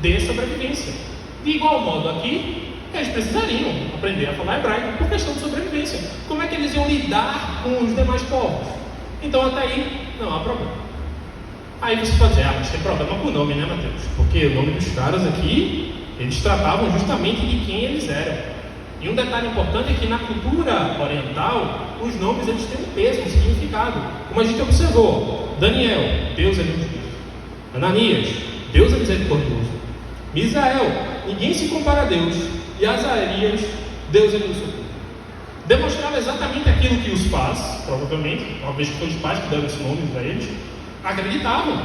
de sobrevivência. De igual modo aqui, eles precisariam aprender a falar hebraico por questão de sobrevivência. Como é que eles iam lidar com os demais povos? Então até aí não há problema. Aí você pode dizer, mas tem problema com o nome, né, Mateus? Porque o nome dos caras aqui, eles tratavam justamente de quem eles eram. E um detalhe importante é que na cultura oriental, os nomes eles têm um peso, um significado. Como a gente observou, Daniel, Deus é justo. Ananias, Deus é misericordioso. Misael, ninguém se compara a Deus. E Azarias, Deus é justo. Demonstrava exatamente aquilo que os pais, provavelmente, talvez que foi os pais que deram esses nomes a eles, acreditavam.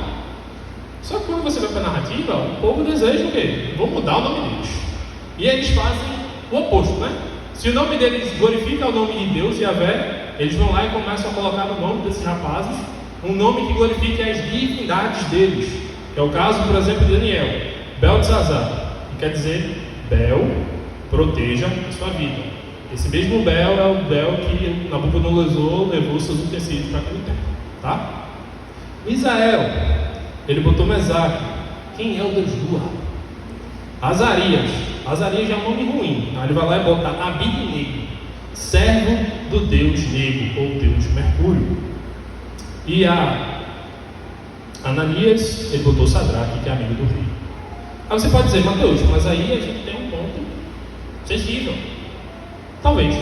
Só que quando você vai para a narrativa, o povo deseja o quê? Vou mudar o nome deles. E eles fazem o oposto, né? Se o nome deles glorifica o nome de Deus, Yahvé, eles vão lá e começam a colocar no nome desses rapazes um nome que glorifique as divindades deles. É o caso, por exemplo, de Daniel, Beltesazar, que quer dizer Bel, proteja a sua vida. Esse mesmo Bel é o Bel que Nabucodonosor levou seus utensílios para aquele tempo, tá? Misael, ele botou Mesaque. Quem é o Deus do ar? Azarias já é um nome ruim. Ele vai lá e bota Abidnego, servo do Deus Negro, ou Deus Mercúrio. E a Ananias, ele botou Sadraque, que é amigo do rei. Aí você pode dizer, Mateus, mas aí a gente tem um ponto sensível. Talvez.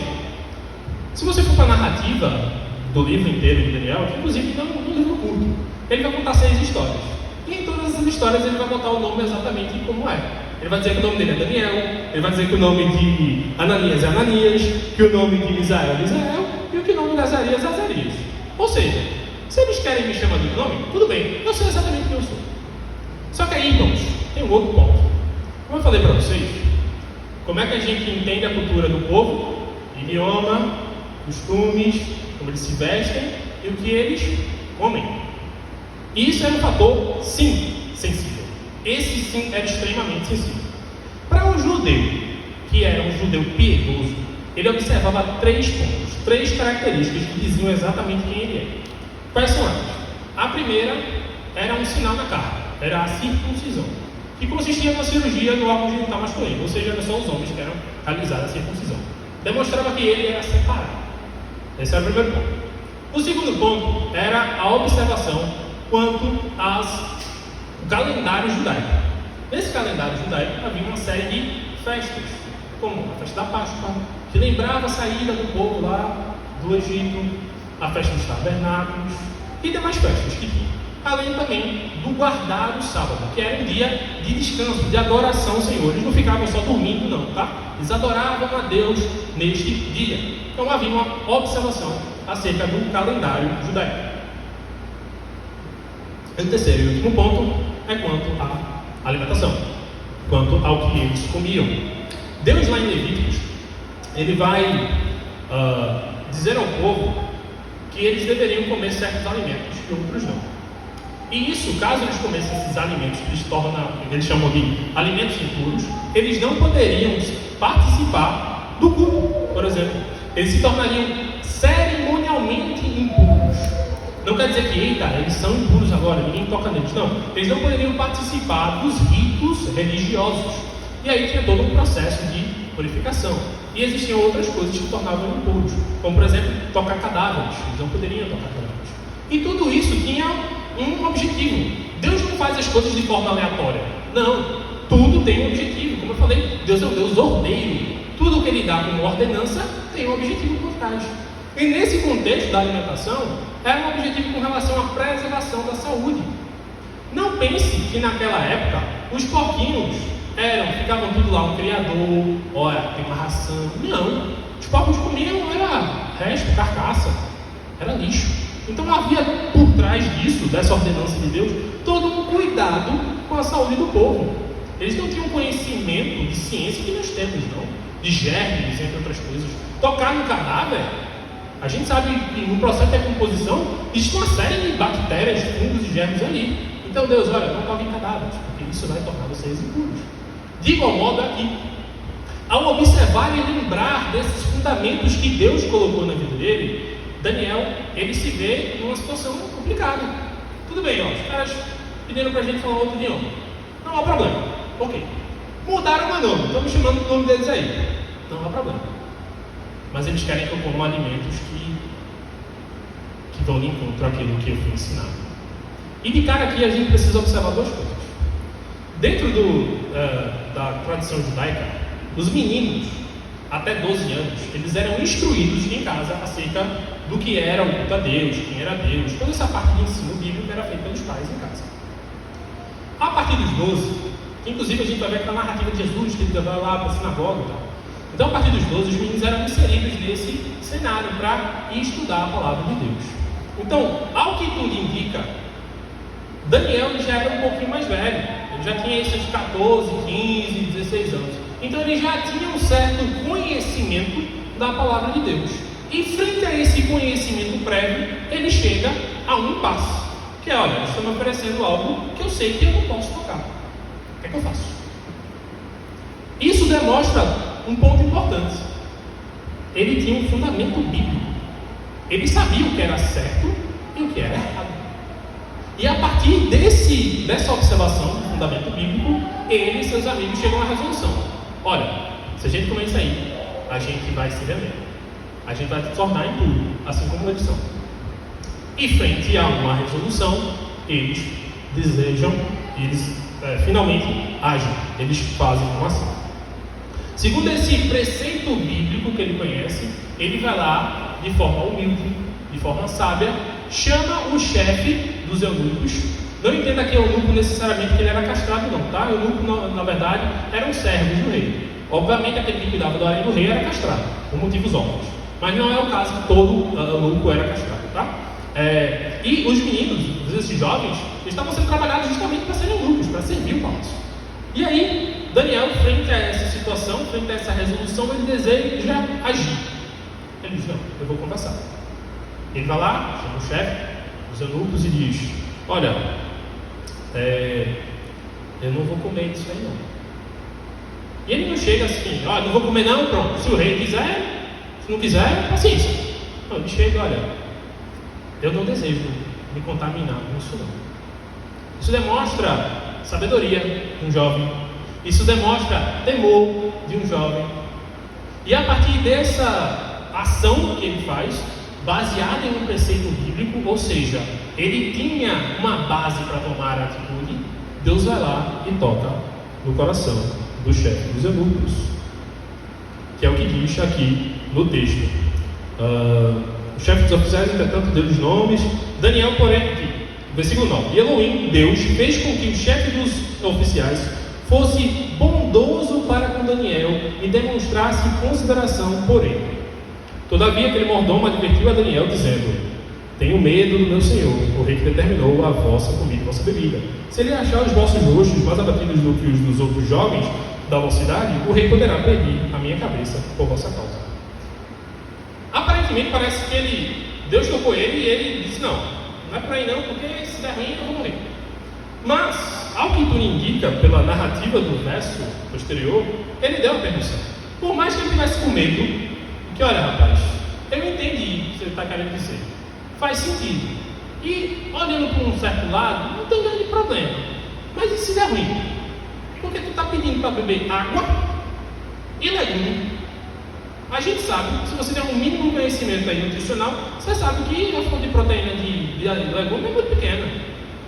Se você for para a narrativa do livro inteiro de Daniel, que inclusive não é um livro curto, ele vai contar 6 histórias. E em todas essas histórias ele vai botar o nome exatamente como é. Ele vai dizer que o nome dele é Daniel, ele vai dizer que o nome de Ananias é Ananias, que o nome de Misael é Misael, e que o nome de Azarias é Azarias. Ou seja, se eles querem me chamar de nome, tudo bem, eu sei exatamente quem eu sou. Só que aí, irmãos, tem um outro ponto. Como eu falei para vocês, como é que a gente entende a cultura do povo, idioma, costumes, como eles se vestem e o que eles comem. E isso é um fator, sim, sensível. Esse sim era extremamente sensível. Para um judeu que era um judeu piedoso, ele observava 3 pontos, 3 características que diziam exatamente quem ele é. Quais são elas? A primeira era um sinal na carne, era a circuncisão, que consistia na cirurgia do órgão genital masculino, ou seja, eram só os homens que eram realizados a circuncisão. Demonstrava que ele era separado. Esse era o primeiro ponto. O segundo ponto era a observação quanto ao calendário judaico. Nesse calendário judaico havia uma série de festas, como a festa da Páscoa, que lembrava a saída do povo lá do Egito, a festa dos tabernáculos e demais festas que tinha. Além também do guardar o sábado, que era um dia de descanso, de adoração ao Senhor. Eles não ficavam só dormindo não, tá? Eles adoravam a Deus neste dia. Então havia uma observação acerca do calendário judaico. O terceiro e último ponto é quanto à alimentação, quanto ao que eles comiam. Deus lá em Levíticos, ele vai dizer ao povo que eles deveriam comer certos alimentos e outros não. E isso, caso eles comessem esses alimentos que eles chamam de alimentos impuros, eles não poderiam participar do culto, por exemplo. Eles se tornariam cerimonialmente impuros. Não quer dizer que, eles são impuros agora, ninguém toca neles. Não, eles não poderiam participar dos ritos religiosos. E aí tinha todo um processo de purificação. E existiam outras coisas que tornavam impuros, como por exemplo, tocar cadáveres. Eles não poderiam tocar cadáveres. E tudo isso tinha um objetivo. Deus não faz as coisas de forma aleatória. Não, tudo tem um objetivo. Como eu falei, Deus é um Deus ordeiro. Tudo que Ele dá como ordenança tem um objetivo por trás. E nesse contexto da alimentação, era um objetivo com relação à preservação da saúde. Não pense que naquela época os porquinhos ficavam tudo lá, um criador, olha, tem uma ração. Não, os porcos comiam, era resto, carcaça, era lixo. Então havia por trás disso, dessa ordenança de Deus, todo um cuidado com a saúde do povo. Eles não tinham conhecimento de ciência que nós temos, não, de germes, entre outras coisas. Tocar no cadáver, a gente sabe que no processo de decomposição existe uma série de bactérias, fungos e germes ali. Então Deus, olha, não toque em cadáveres, porque isso vai tornar vocês impuros. De igual modo aqui, ao observar e lembrar desses fundamentos que Deus colocou na vida dele, Daniel, ele se vê numa situação complicada. Tudo bem, os caras pediram para a gente falar outro idioma. Não há problema. Ok. Mudaram o meu nome, estamos chamando o nome deles aí. Não há problema. Mas eles querem que eu coma alimentos que vão de encontro àquilo que eu fui ensinado. E de cara aqui a gente precisa observar 2 coisas. Dentro da tradição judaica, os meninos até 12 anos, eles eram instruídos em casa acerca do que era o culto a Deus, quem era Deus, toda essa parte de ensino bíblico era feita pelos pais em casa. A partir dos 12, inclusive a gente vai ver aquela narrativa de Jesus, que ele vai lá para a sinagoga e tal. Então, a partir dos 12, os meninos eram inseridos nesse cenário para ir estudar a palavra de Deus. Então, ao que tudo indica, Daniel já era um pouquinho mais velho. Ele já tinha esses 14, 15, 16 anos. Então, ele já tinha um certo conhecimento da palavra de Deus. E frente a esse conhecimento prévio, ele chega a um passo. Que é, olha, eles estão me oferecendo algo que eu sei que eu não posso tocar. O que é que eu faço? Isso demonstra um ponto importante. Ele tinha um fundamento bíblico. Ele sabia o que era certo e o que era errado. E a partir dessa observação do fundamento bíblico, ele e seus amigos chegam à resolução. Olha, se a gente comer isso aí, a gente vai se vender. A gente vai se tornar impuro, assim como eles são. E frente a uma resolução, eles desejam, eles finalmente agem, eles fazem uma ação. Segundo esse preceito bíblico que ele conhece, ele vai lá de forma humilde, de forma sábia, chama o chefe dos eunucos. Não entenda que eunuco necessariamente que ele era castrado, não, tá? Eunuco, na verdade, eram servos do rei. Obviamente, aquele que cuidava do harém do rei era castrado, por motivos óbvios. Mas não é o caso que todo eunuco era castrado, tá? E os meninos, esses jovens, estavam sendo trabalhados justamente para serem eunucos, para servir o palácio. E aí, Daniel, frente a essa situação, frente a essa resolução, ele deseja agir. Ele diz, não, eu vou conversar. Ele vai lá, chama o chefe dos eunucos e diz, olha, eu não vou comer isso aí não. E ele não chega assim, não vou comer não, pronto. Se o rei quiser, se não quiser, paciência. Não, ele chega, olha, eu não desejo me contaminar com isso não. Isso demonstra sabedoria de um jovem. Isso demonstra temor de um jovem. E a partir dessa ação que ele faz, baseada em um preceito bíblico, ou seja, ele tinha uma base para tomar a atitude, Deus vai lá e toca no coração do chefe dos eunucos, que é o que diz aqui no texto. O chefe dos oficiais, entretanto, deu os nomes. Daniel, porém, versículo 9: E Elohim, Deus, fez com que o chefe dos oficiais fosse bondoso para com Daniel e demonstrasse consideração por ele. Todavia, aquele mordomo advertiu a Daniel, dizendo: Tenho medo do meu senhor, o rei que determinou a vossa comida e a vossa bebida. Se ele achar os vossos rostos mais abatidos do que os dos outros jovens da vossa cidade, o rei poderá pedir a minha cabeça por vossa causa. Aparentemente parece que Deus tocou ele e ele disse: não é para ir não, porque se der ruim eu vou morrer. Mas, ao que tudo indica, pela narrativa do verso posterior, ele deu a permissão. Por mais que ele tivesse com medo, que olha, rapaz, eu entendi o que você está querendo dizer, faz sentido. E olhando para um certo lado, não tem grande problema. Mas e se der ruim? Porque tu está pedindo para beber água e legume. A gente sabe, se você tem um mínimo conhecimento aí nutricional, você sabe que a fonte de proteína de legume é muito pequena.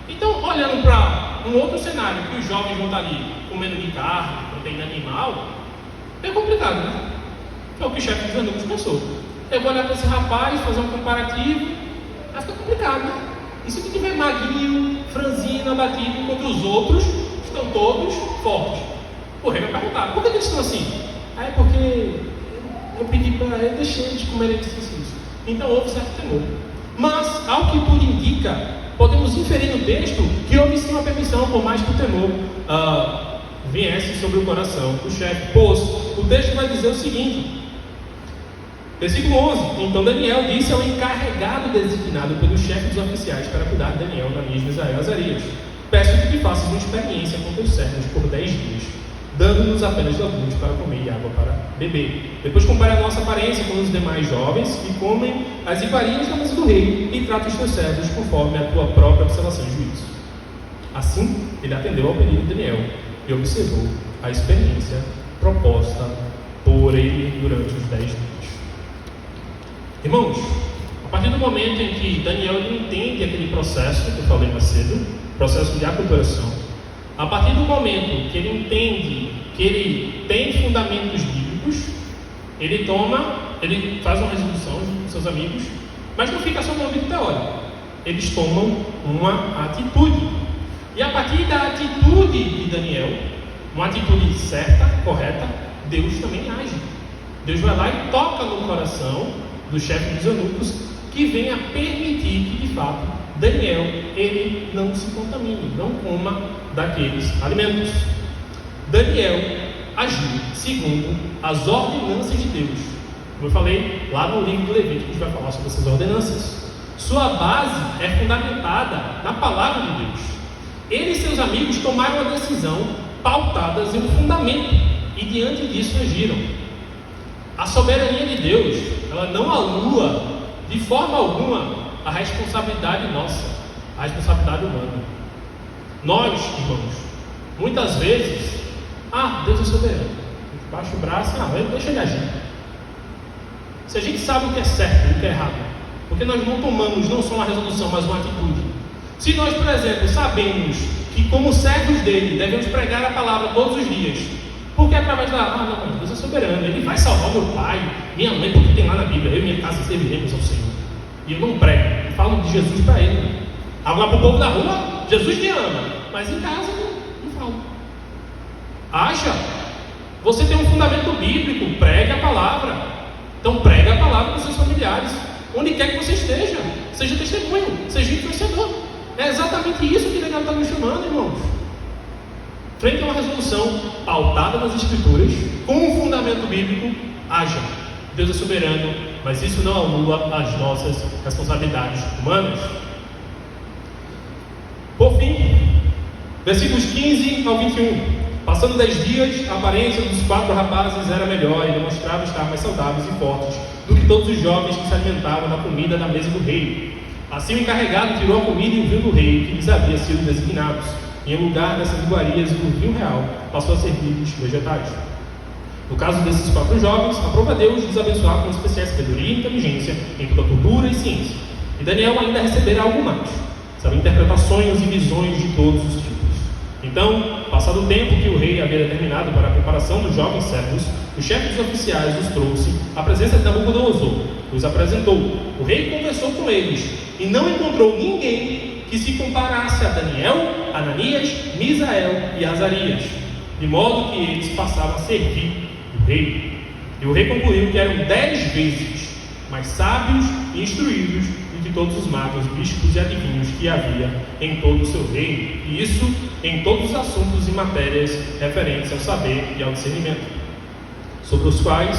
Então, olhando para um outro cenário, que os jovens vão estar ali comendo de carne, proteína animal, é complicado, né? É o que o chefe dos eunucos pensou. Eu vou olhar para esse rapaz, fazer um comparativo, vai ficar complicado, né? E se tu tiver magrinho, franzino, abatido, enquanto os outros estão todos fortes? O rei vai perguntar: por que eles estão assim? É porque eu pedi para ele, deixei eles comerem isso. Então houve certo temor. Mas, ao que tudo indica, podemos inferir no texto que houve sim uma permissão, por mais que o temor viesse sobre o coração do chefe. Pois o texto vai dizer o seguinte, versículo 11: Então Daniel disse ao encarregado designado pelo chefe dos oficiais para cuidar de Daniel, Ananias, Misael e Azarias: Peço-te que faças uma experiência com teus servos por 10 dias, dando-nos apenas legumes para comer e água para beber. Depois compare a nossa aparência com os demais jovens que comem as iguarias na mesa do rei, e trata os teus servos conforme a tua própria observação e juízo. Assim, ele atendeu ao pedido de Daniel e observou a experiência proposta por ele durante os 10 dias. Irmãos, a partir do momento em que Daniel entende aquele processo que eu falei mais cedo, processo de aculturação, a partir do momento que ele entende que ele tem fundamentos bíblicos, ele faz uma resolução com seus amigos, mas não fica só no âmbito teórico. Eles tomam uma atitude. E a partir da atitude de Daniel, uma atitude certa, correta, Deus também age. Deus vai lá e toca no coração do chefe dos eunucos, que venha permitir que, de fato, Daniel, ele não se contamine, não coma daqueles alimentos. Daniel agiu segundo as ordenanças de Deus. Como eu falei lá no livro do Levítico, a gente vai falar sobre essas ordenanças. Sua base é fundamentada na palavra de Deus. Ele e seus amigos tomaram uma decisão pautadas em um fundamento e diante disso agiram. A soberania de Deus, ela não anula de forma alguma a responsabilidade nossa, a responsabilidade humana. Nós, irmãos, muitas vezes, Deus é soberano. A gente baixa o braço, deixa ele agir. Se a gente sabe o que é certo e o que é errado, porque nós não tomamos não só uma resolução, mas uma atitude. Se nós, por exemplo, sabemos que como servos dele devemos pregar a palavra todos os dias, porque através da Deus é soberano, ele vai salvar meu pai, minha mãe, porque tem lá na Bíblia, eu e minha casa serviremos ao Senhor. E eu não prego, eu falo de Jesus para ele. Agora para o povo da rua, Jesus te ama, mas em casa não falo. Acha, você tem um fundamento bíblico, pregue a palavra. Então pregue a palavra para os seus familiares, onde quer que você esteja, seja testemunho, seja influenciador. É exatamente isso que Daniel está nos chamando, irmãos. Frente a uma resolução pautada nas Escrituras, com um fundamento bíblico, haja. Deus é soberano, mas isso não anula as nossas responsabilidades humanas. Por fim, versículos 15 ao 21. Passando 10 dias, a aparência dos 4 rapazes era melhor e demonstrava estar mais saudáveis e fortes do que todos os jovens que se alimentavam da comida da mesa do rei. Assim o encarregado tirou a comida e o vinho do rei, que lhes havia sido designados. Em lugar dessas iguarias e do vinho real, passou a servir-lhes vegetais. No caso desses 4 jovens, aprova Deus lhes abençoar com especial sabedoria e inteligência em toda cultura e ciência. E Daniel ainda recebera algo mais, sabe, interpretações e visões de todos os tipos. Então, passado o tempo que o rei havia determinado para a preparação dos jovens servos, o chefe dos oficiais os trouxe à presença de Nabucodonosor, os apresentou. O rei conversou com eles e não encontrou ninguém que se comparasse a Daniel, Ananias, Misael e Azarias, de modo que eles passavam a servir o rei. E o rei concluiu que eram 10 vezes mais sábios e instruídos do que todos os magos, bispos e adivinhos que havia em todo o seu reino, e isso em todos os assuntos e matérias referentes ao saber e ao discernimento, sobre os quais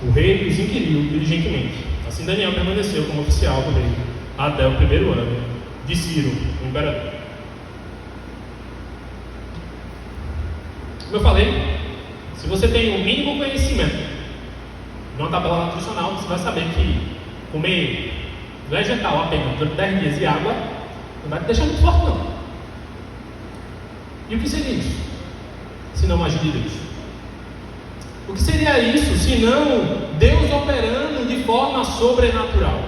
o rei os inquiriu diligentemente. Assim Daniel permaneceu como oficial do rei até o 1º ano de Ciro, o imperador. Como eu falei, se você tem o mínimo conhecimento numa tabela nutricional, você vai saber que comer vegetal apenas durante 10 dias e água não vai te deixar muito forte, não. E o que seria isso? Se não magia de Deus. O que seria isso, se não Deus operando de forma sobrenatural?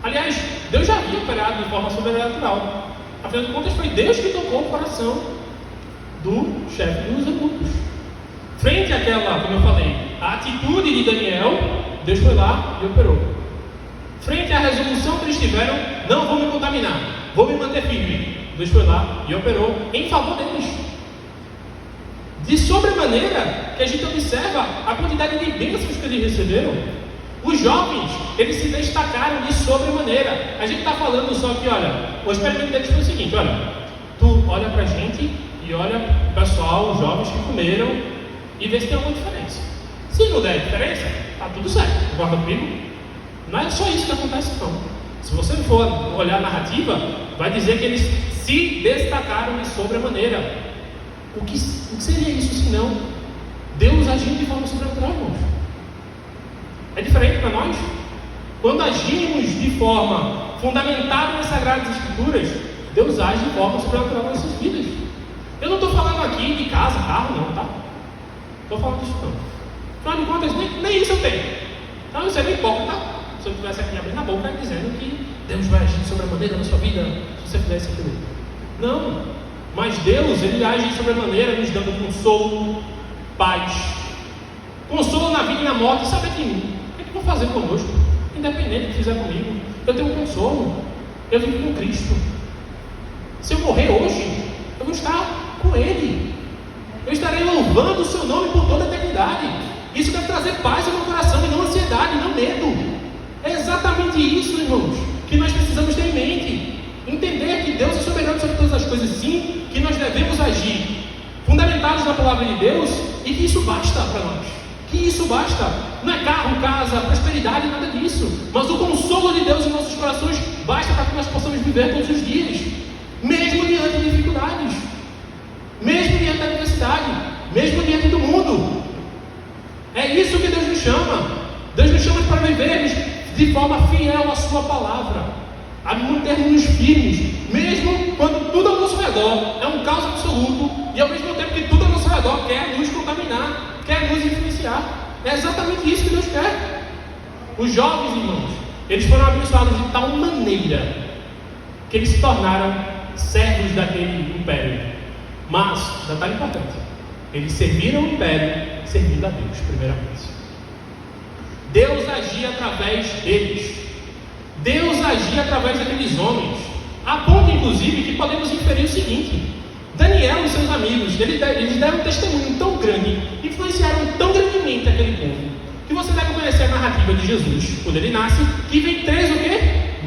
Aliás, Deus já havia operado de forma sobrenatural. Afinal de contas, foi Deus que tocou o coração do chefe dos eunucos. Frente àquela, como eu falei, a atitude de Daniel, Deus foi lá e operou. Frente à resolução que eles tiveram, não vou me contaminar, vou me manter firme, Deus foi lá e operou em favor deles. De sobremaneira que a gente observa a quantidade de bênçãos que eles receberam. Os jovens, eles se destacaram de sobremaneira. A gente está falando só que, olha, o experimento deles foi o seguinte: olha, tu olha pra gente e olha o pessoal, os jovens que comeram, e vê se tem alguma diferença. Se não der diferença, tá tudo certo. Concorda comigo? Não é só isso que acontece, não. Se você for olhar a narrativa, vai dizer que eles se destacaram de sobremaneira. O que seria isso se não Deus agindo de forma sobrenatural, irmãos? É diferente para nós? Quando agimos de forma fundamentada nas Sagradas Escrituras, Deus age de forma sobrenatural nas nossas vidas. Eu não estou falando aqui de casa, carro, não, tá? Estou falando disso não. Afinal de contas, nem isso eu tenho. Então isso é bem pouco, tá? Se eu estivesse aqui abrindo a boca dizendo que Deus vai agir de sobremaneira na sua vida se você fizer isso aqui. Não. Mas Deus, Ele age de sobremaneira nos dando consolo, paz. Consolo na vida e na morte. E sabe que o que eu vou fazer conosco? Independente do que fizer comigo, eu tenho consolo. Eu vivo com Cristo. Se eu morrer hoje, eu vou estar com Ele. Eu estarei louvando o seu nome por toda a eternidade. Isso deve trazer paz ao meu coração e não ansiedade, não medo. É exatamente isso, irmãos, que nós precisamos ter em mente. Entender que Deus é soberano sobre todas as coisas, sim, que nós devemos agir fundamentados na palavra de Deus e que isso basta para nós. Que isso basta. Não é carro, casa, prosperidade, nada disso. Mas o consolo de Deus em nossos corações basta para que nós possamos viver todos os dias, mesmo diante de dificuldades, mesmo diante da adversidade, mesmo diante do mundo. É isso que Deus nos chama. Deus nos chama para vivermos de forma fiel à sua palavra, a mantermos firmes, mesmo quando tudo ao nosso redor é um caos absoluto e ao mesmo tempo que tudo ao nosso redor quer nos contaminar, quer nos influenciar. É exatamente isso que Deus quer. Os jovens, irmãos, eles foram abençoados de tal maneira que eles se tornaram servos daquele império. Mas, detalhe importante, eles serviram o império servindo a Deus, primeiramente. Deus agia através deles. Deus agia através daqueles homens, a ponto inclusive que podemos inferir o seguinte: Daniel e seus amigos, eles deram um testemunho tão grande, influenciaram tão grandemente aquele povo, que você deve conhecer a narrativa de Jesus, quando ele nasce, que vem 3 o quê?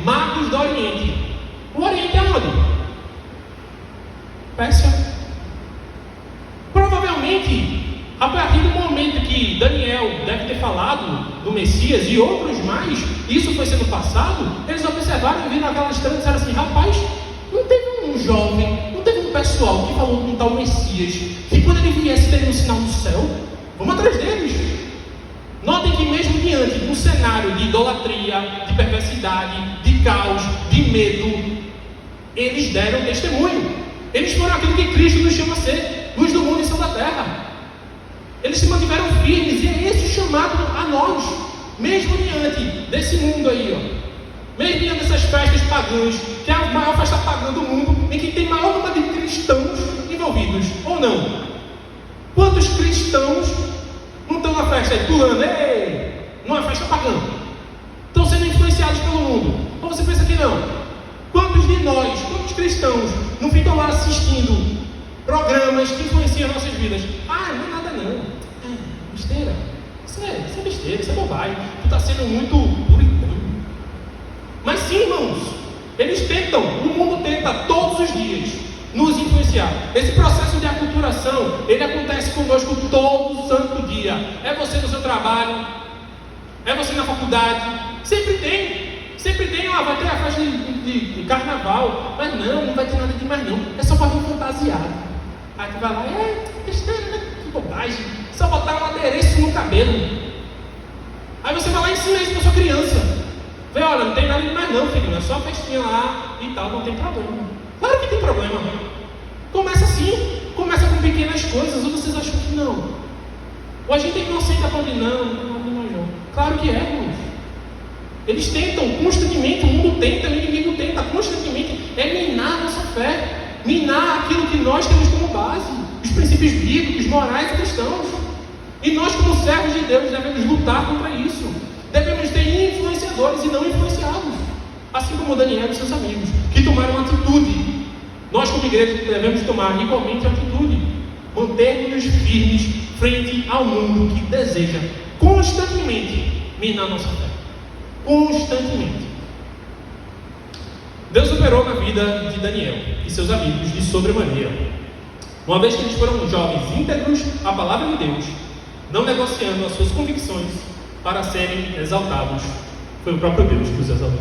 Magos do Oriente. O Oriente é onde? Pérsia. Provavelmente, a partir do momento que Daniel deve ter falado do Messias e outros mais, isso foi sendo passado, eles observaram e viram aquela estrela e disseram assim: rapaz, não teve um jovem, não teve um pessoal pessoal que falou com tal Messias, que quando ele viesse teria um sinal do céu? Vamos atrás deles. Notem que mesmo diante de um cenário de idolatria, de perversidade, de caos, de medo, eles deram testemunho. Eles foram aquilo que Cristo nos chama a ser, luz do mundo e sal da terra. Eles se mantiveram firmes, e é esse o chamado a nós, mesmo diante desse mundo aí, ó. Mesmo diante dessas festas pagãs, que é a maior festa pagã do mundo, em que tem maior número de cristãos envolvidos, ou não? Quantos cristãos não estão na festa aí, pulando, ei, numa festa pagã? Estão sendo influenciados pelo mundo. Ou você pensa que não? Quantos de nós, quantos cristãos, não ficam lá assistindo programas que influenciam nossas vidas? Ah, não é nada não. É besteira. Isso é besteira, isso é bobagem. Tu está sendo muito puritano. Mas sim, irmãos, eles tentam, o mundo tenta todos os dias nos influenciar. Esse processo de aculturação, ele acontece conosco todo santo dia. É você no seu trabalho, é você na faculdade, sempre tem, vai ter a festa de carnaval, mas não vai ter nada demais não, é só para vir fantasiado. Aí tu vai lá, besteira, né? Que bobagem, só botar um adereço no cabelo. Aí você vai lá e ensina isso para sua criança. Vê, olha, não tem nada demais não, filho, é só a festinha lá e tal, não tem problema. Claro que tem problema. Começa assim, começa com pequenas coisas, ou vocês acham que não? Ou a gente é inocente a falar de não. Claro que é, irmãos. Eles tentam constantemente, o mundo tenta, o inimigo tenta constantemente, minar a nossa fé, minar aquilo que nós temos como base, os princípios bíblicos, morais e cristãos. E nós, como servos de Deus, devemos lutar contra isso. Devemos ter influenciadores e não influenciados, assim como Daniel e seus amigos, que tomaram atitude. Nós, como igreja, devemos tomar igualmente atitude, mantermos-nos firmes frente ao mundo que deseja constantemente minar nossa fé. Constantemente. Deus operou na vida de Daniel e seus amigos de sobremaneira, uma vez que eles foram jovens íntegros à palavra de Deus, não negociando as suas convicções para serem exaltados. Foi o próprio Deus que os exaltou.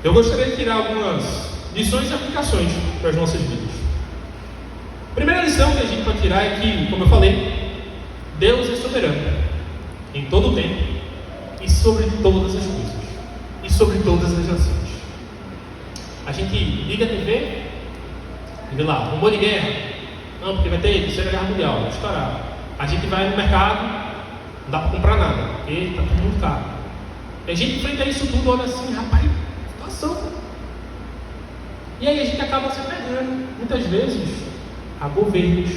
Eu gostaria de tirar algumas lições e aplicações para as nossas vidas. A primeira lição que a gente pode tirar é que, como eu falei, Deus é soberano em todo o tempo e sobre todas as coisas e sobre todas as nações. A gente liga a TV e vê lá, rumor de guerra. Não, porque vai ter terceira guerra mundial, vai estourar. A gente vai no mercado, não dá para comprar nada, porque está tudo muito caro. E a gente enfrenta isso tudo, olha assim, rapaz, situação. E aí a gente acaba se pegando, muitas vezes, a governos,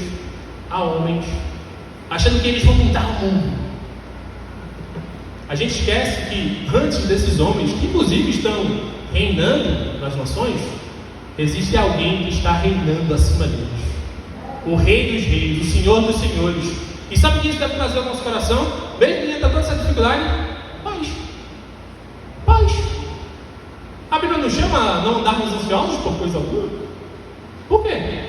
a homens, achando que eles vão mudar o mundo. A gente esquece que antes desses homens, que inclusive estão reinando nas nações, existe alguém que está reinando acima deles. O Rei dos Reis, o Senhor dos Senhores. E sabe o que isso deve trazer ao nosso coração? Mesmo diante de toda essa dificuldade? Paz. Paz. A Bíblia nos chama a não andarmos ansiosos por coisa alguma. Por quê?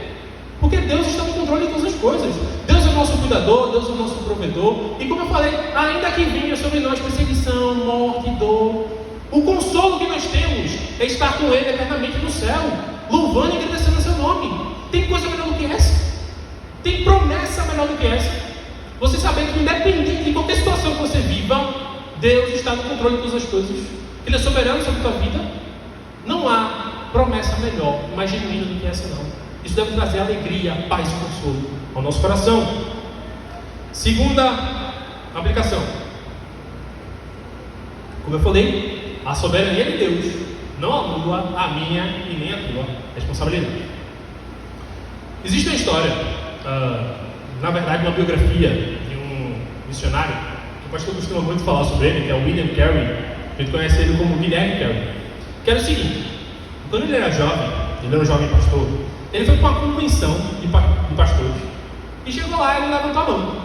Porque Deus está no controle de todas as coisas. Deus é o nosso cuidador, Deus é o nosso provedor. E como eu falei, ainda que venha sobre nós perseguição, morte, dor, o consolo que nós temos é estar com Ele eternamente no céu, louvando e agradecendo o seu nome. Tem coisa melhor do que essa? Tem promessa melhor do que essa? Você saber que independente de qualquer situação que você viva, Deus está no controle de todas as coisas. Ele é soberano sobre a tua vida. Não há promessa melhor, mais genuína do que essa não. Isso deve trazer alegria, paz e consolo ao nosso coração. Segunda aplicação. Como eu falei, a soberania de Deus não anula a minha e nem a tua responsabilidade. Existe uma história, na verdade uma biografia de um missionário, que o pastor costuma muito falar sobre ele, que é o William Carey. A gente conhece ele como Guilherme Carey. Que era o seguinte: quando ele era jovem, ele era um jovem pastor, ele foi para uma convenção de pastores e chegou lá e ele levantou a mão.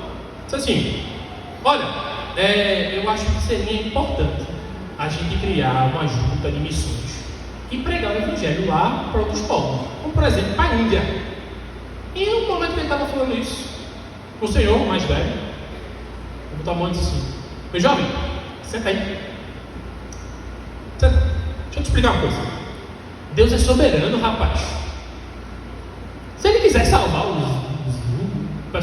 Disse assim: olha, eu acho que seria importante a gente criar uma junta de missões e pregar o evangelho lá para outros povos, como por exemplo para a Índia. E no momento que ele estava falando isso, o senhor mais velho botou a mão e disse assim: meu jovem, senta aí. Senta. Deixa eu te explicar uma coisa. Deus é soberano, rapaz.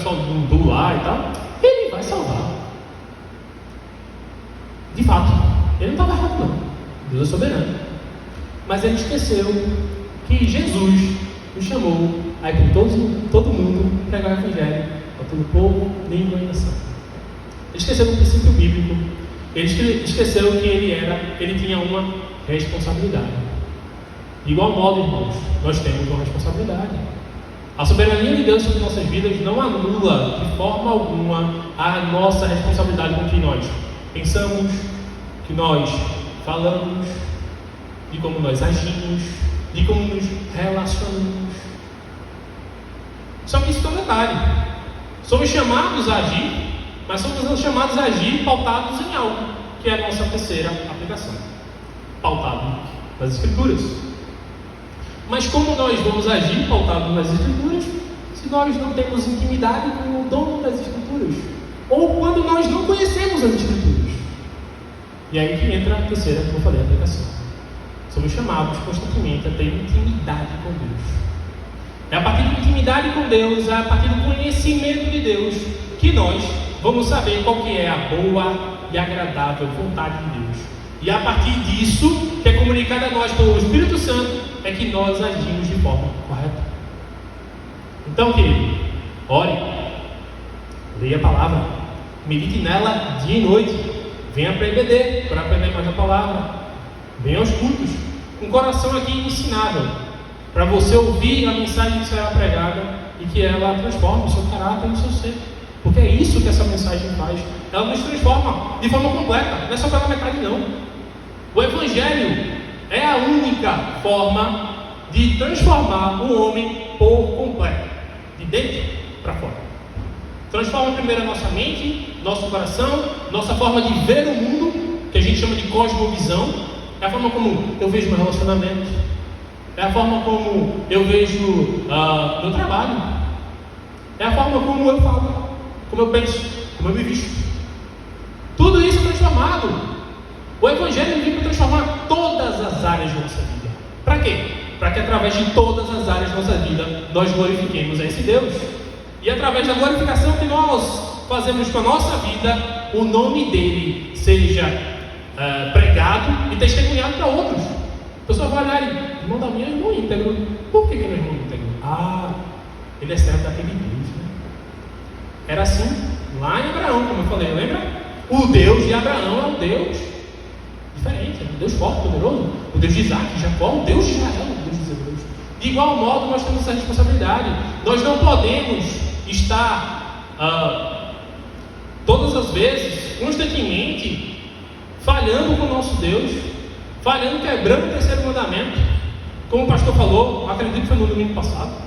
pessoal do lar e tal, ele vai salvar. De fato, ele não estava errado não. Deus é soberano. Mas ele esqueceu que Jesus nos chamou a ir por todo mundo pregar o Evangelho para todo povo, língua e nação. Ele esqueceu do princípio bíblico. Ele esqueceu que ele tinha uma responsabilidade. De igual modo, irmãos, nós temos uma responsabilidade. A soberania de Deus sobre nossas vidas não anula de forma alguma a nossa responsabilidade com o que nós pensamos, que nós falamos, de como nós agimos, de como nos relacionamos. Só que isso é um detalhe. Somos chamados a agir, mas somos chamados a agir pautados em algo, que é a nossa terceira aplicação. Pautado nas Escrituras. Mas como nós vamos agir pautado nas Escrituras, se nós não temos intimidade com o dono das Escrituras? Ou quando nós não conhecemos as Escrituras? E aí que entra a terceira, como eu falei, a aplicação. Somos chamados constantemente a ter intimidade com Deus. É a partir da intimidade com Deus, é a partir do conhecimento de Deus, que nós vamos saber qual que é a boa e agradável vontade de Deus. E a partir disso, que é comunicado a nós pelo Espírito Santo, é que nós agimos de forma correta. Então, querido, ore, leia a palavra, medite nela dia e noite, venha para a EBD, para aprender mais a palavra, venha aos cultos, com o coração aqui ensinável, para você ouvir a mensagem que será pregada e que ela transforme o seu caráter e o seu ser. Porque é isso que essa mensagem faz. Ela nos transforma de forma completa, não é só pela metade não. O Evangelho é a única forma de transformar o homem por completo, de dentro para fora. Transforma primeiro a nossa mente, nosso coração, nossa forma de ver o mundo, que a gente chama de cosmovisão. É a forma como eu vejo meu relacionamento, é a forma como eu vejo meu trabalho, é a forma como eu falo, como eu penso, como eu me visto. Tudo isso é transformado. O Evangelho vem para transformar todas as áreas da nossa vida. Para quê? Para que através de todas as áreas da nossa vida nós glorifiquemos a esse Deus. E através da glorificação que nós fazemos com a nossa vida, o nome dele seja pregado e testemunhado para outros. A pessoa vai olhar e irmão Damião é irmão íntegro. Por que ele é irmão íntegro? Ele é servo daquele Deus, né? Era assim lá em Abraão, como eu falei, lembra? O Deus de Abraão é um Deus diferente, é um Deus forte, poderoso. O Deus de Isaac, de Jacó, o Deus de Israel, o Deus dos Hebreus. De igual modo, nós temos essa responsabilidade. Nós não podemos estar todas as vezes, constantemente, falhando com o nosso Deus, falhando, quebrando o terceiro mandamento. Como o pastor falou, acredito que foi no domingo passado.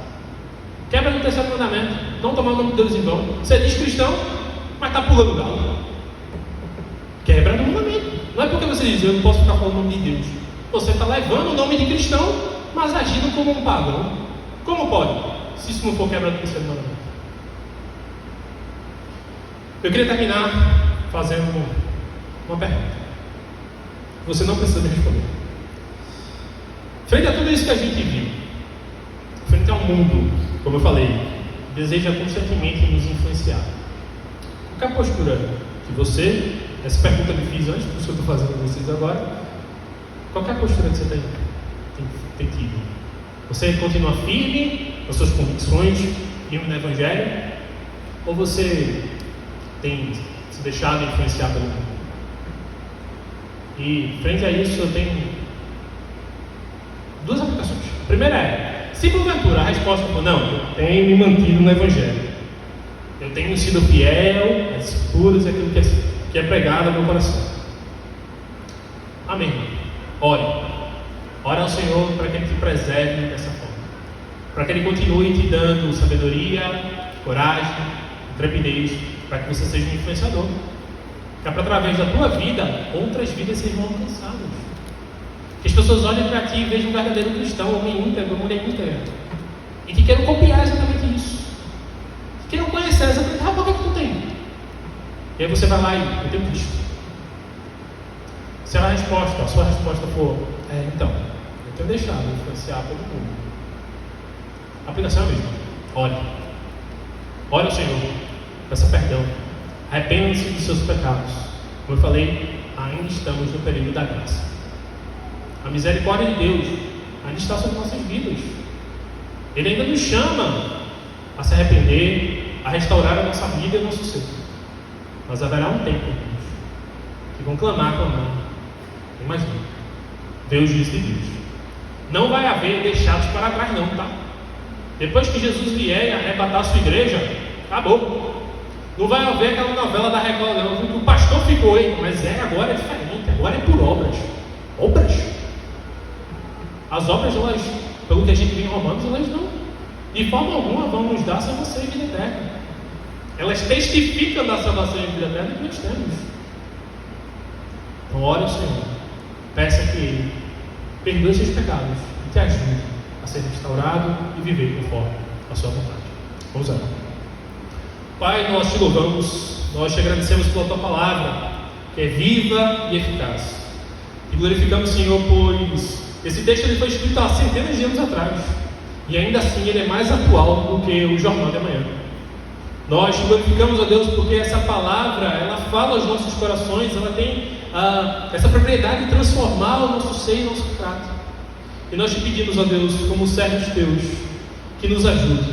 Quebra no terceiro mandamento, não tomar o nome de Deus em vão. Você diz cristão, mas está pulando galo. Quebra no mandamento. Não é porque você diz, eu não posso ficar falando o nome de Deus. Você está levando o nome de cristão, mas agindo como um pagão. Como pode? Se isso não for quebra do terceiro mandamento. Eu queria terminar fazendo uma pergunta. Você não precisa me responder. Frente a tudo isso que a gente viu, frente ao mundo, como eu falei, deseja constantemente nos influenciar. Qual é a postura que você, essa pergunta eu me fiz antes, por isso que eu estou fazendo com vocês agora, qual é a postura que você tem tido? Você continua firme nas suas convicções, firme no Evangelho, ou você tem se deixado influenciar pelo mundo? E frente a isso eu tenho duas aplicações. A primeira é, se porventura a resposta for não, eu tenho me mantido no Evangelho, eu tenho sido fiel às Escrituras e aquilo que é pregado no meu coração. Amém. Ore ao Senhor para que Ele te preserve dessa forma, para que Ele continue te dando sabedoria, coragem, intrepidez, para que você seja um influenciador, que é para através da tua vida outras vidas sejam alcançadas, que as pessoas olhem para ti e vejam um verdadeiro cristão, um homem íntegro, uma mulher íntegra, e que queiram copiar exatamente isso, que queiram conhecer exatamente, o que é que tu tem? E aí você vai lá e eu tenho Cristo. Se a sua resposta for então, eu tenho deixado influenciar todo mundo, a aplicação é a mesma. Ore Ore ao Senhor, peça perdão, arrependa-se dos seus pecados. Como eu falei, ainda estamos no período da graça. A misericórdia de Deus ainda está sobre nossas vidas. Ele ainda nos chama a se arrepender, a restaurar a nossa vida e o nosso ser. Mas haverá um tempo, irmãos, que vão clamar. Tem mais um. Deus diz de Deus. Não vai haver deixados para trás não, tá? Depois que Jesus vier e arrebatar a sua igreja, acabou. Não vai haver aquela novela da Record não, que o pastor ficou aí, mas agora é diferente, agora é por obras. Obras? As obras, elas, pelo que a gente vê em Romanos, elas não, de forma alguma, vão nos dar salvação e vida eterna. Elas testificam da salvação e vida eterna que nós temos. Então, ore ao Senhor, peça que Ele perdoe seus pecados e te ajude a ser restaurado e viver conforme a sua vontade. Vamos orar. Pai, nós te louvamos, nós te agradecemos pela tua palavra, que é viva e eficaz. E glorificamos, Senhor, pois esse texto ele foi escrito há centenas de anos atrás, e ainda assim ele é mais atual do que o jornal de amanhã. Nós te glorificamos, ó Deus, porque essa palavra, ela fala aos nossos corações, ela tem essa propriedade de transformar o nosso ser e o nosso trato. E nós te pedimos, ó Deus, como servos teus, que nos ajude.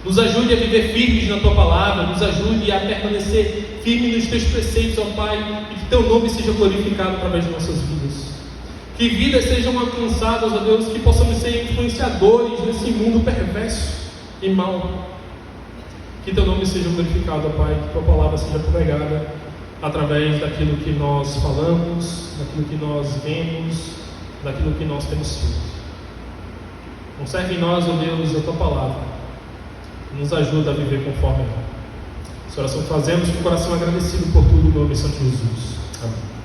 Nos ajude a viver firmes na tua palavra, nos ajude a permanecer firmes nos teus preceitos, ó Pai, e que teu nome seja glorificado através de nossas vidas. Que vidas sejam alcançadas, ó Deus, que possamos ser influenciadores nesse mundo perverso e mau. Que teu nome seja glorificado, ó Pai, que tua palavra seja pregada através daquilo que nós falamos, daquilo que nós vemos, daquilo que nós temos feito. Conserve em nós, ó Deus, a tua palavra. Nos ajuda a viver conforme ela. Essa oração fazemos com o coração agradecido por tudo, em nome de Santo Jesus. Amém.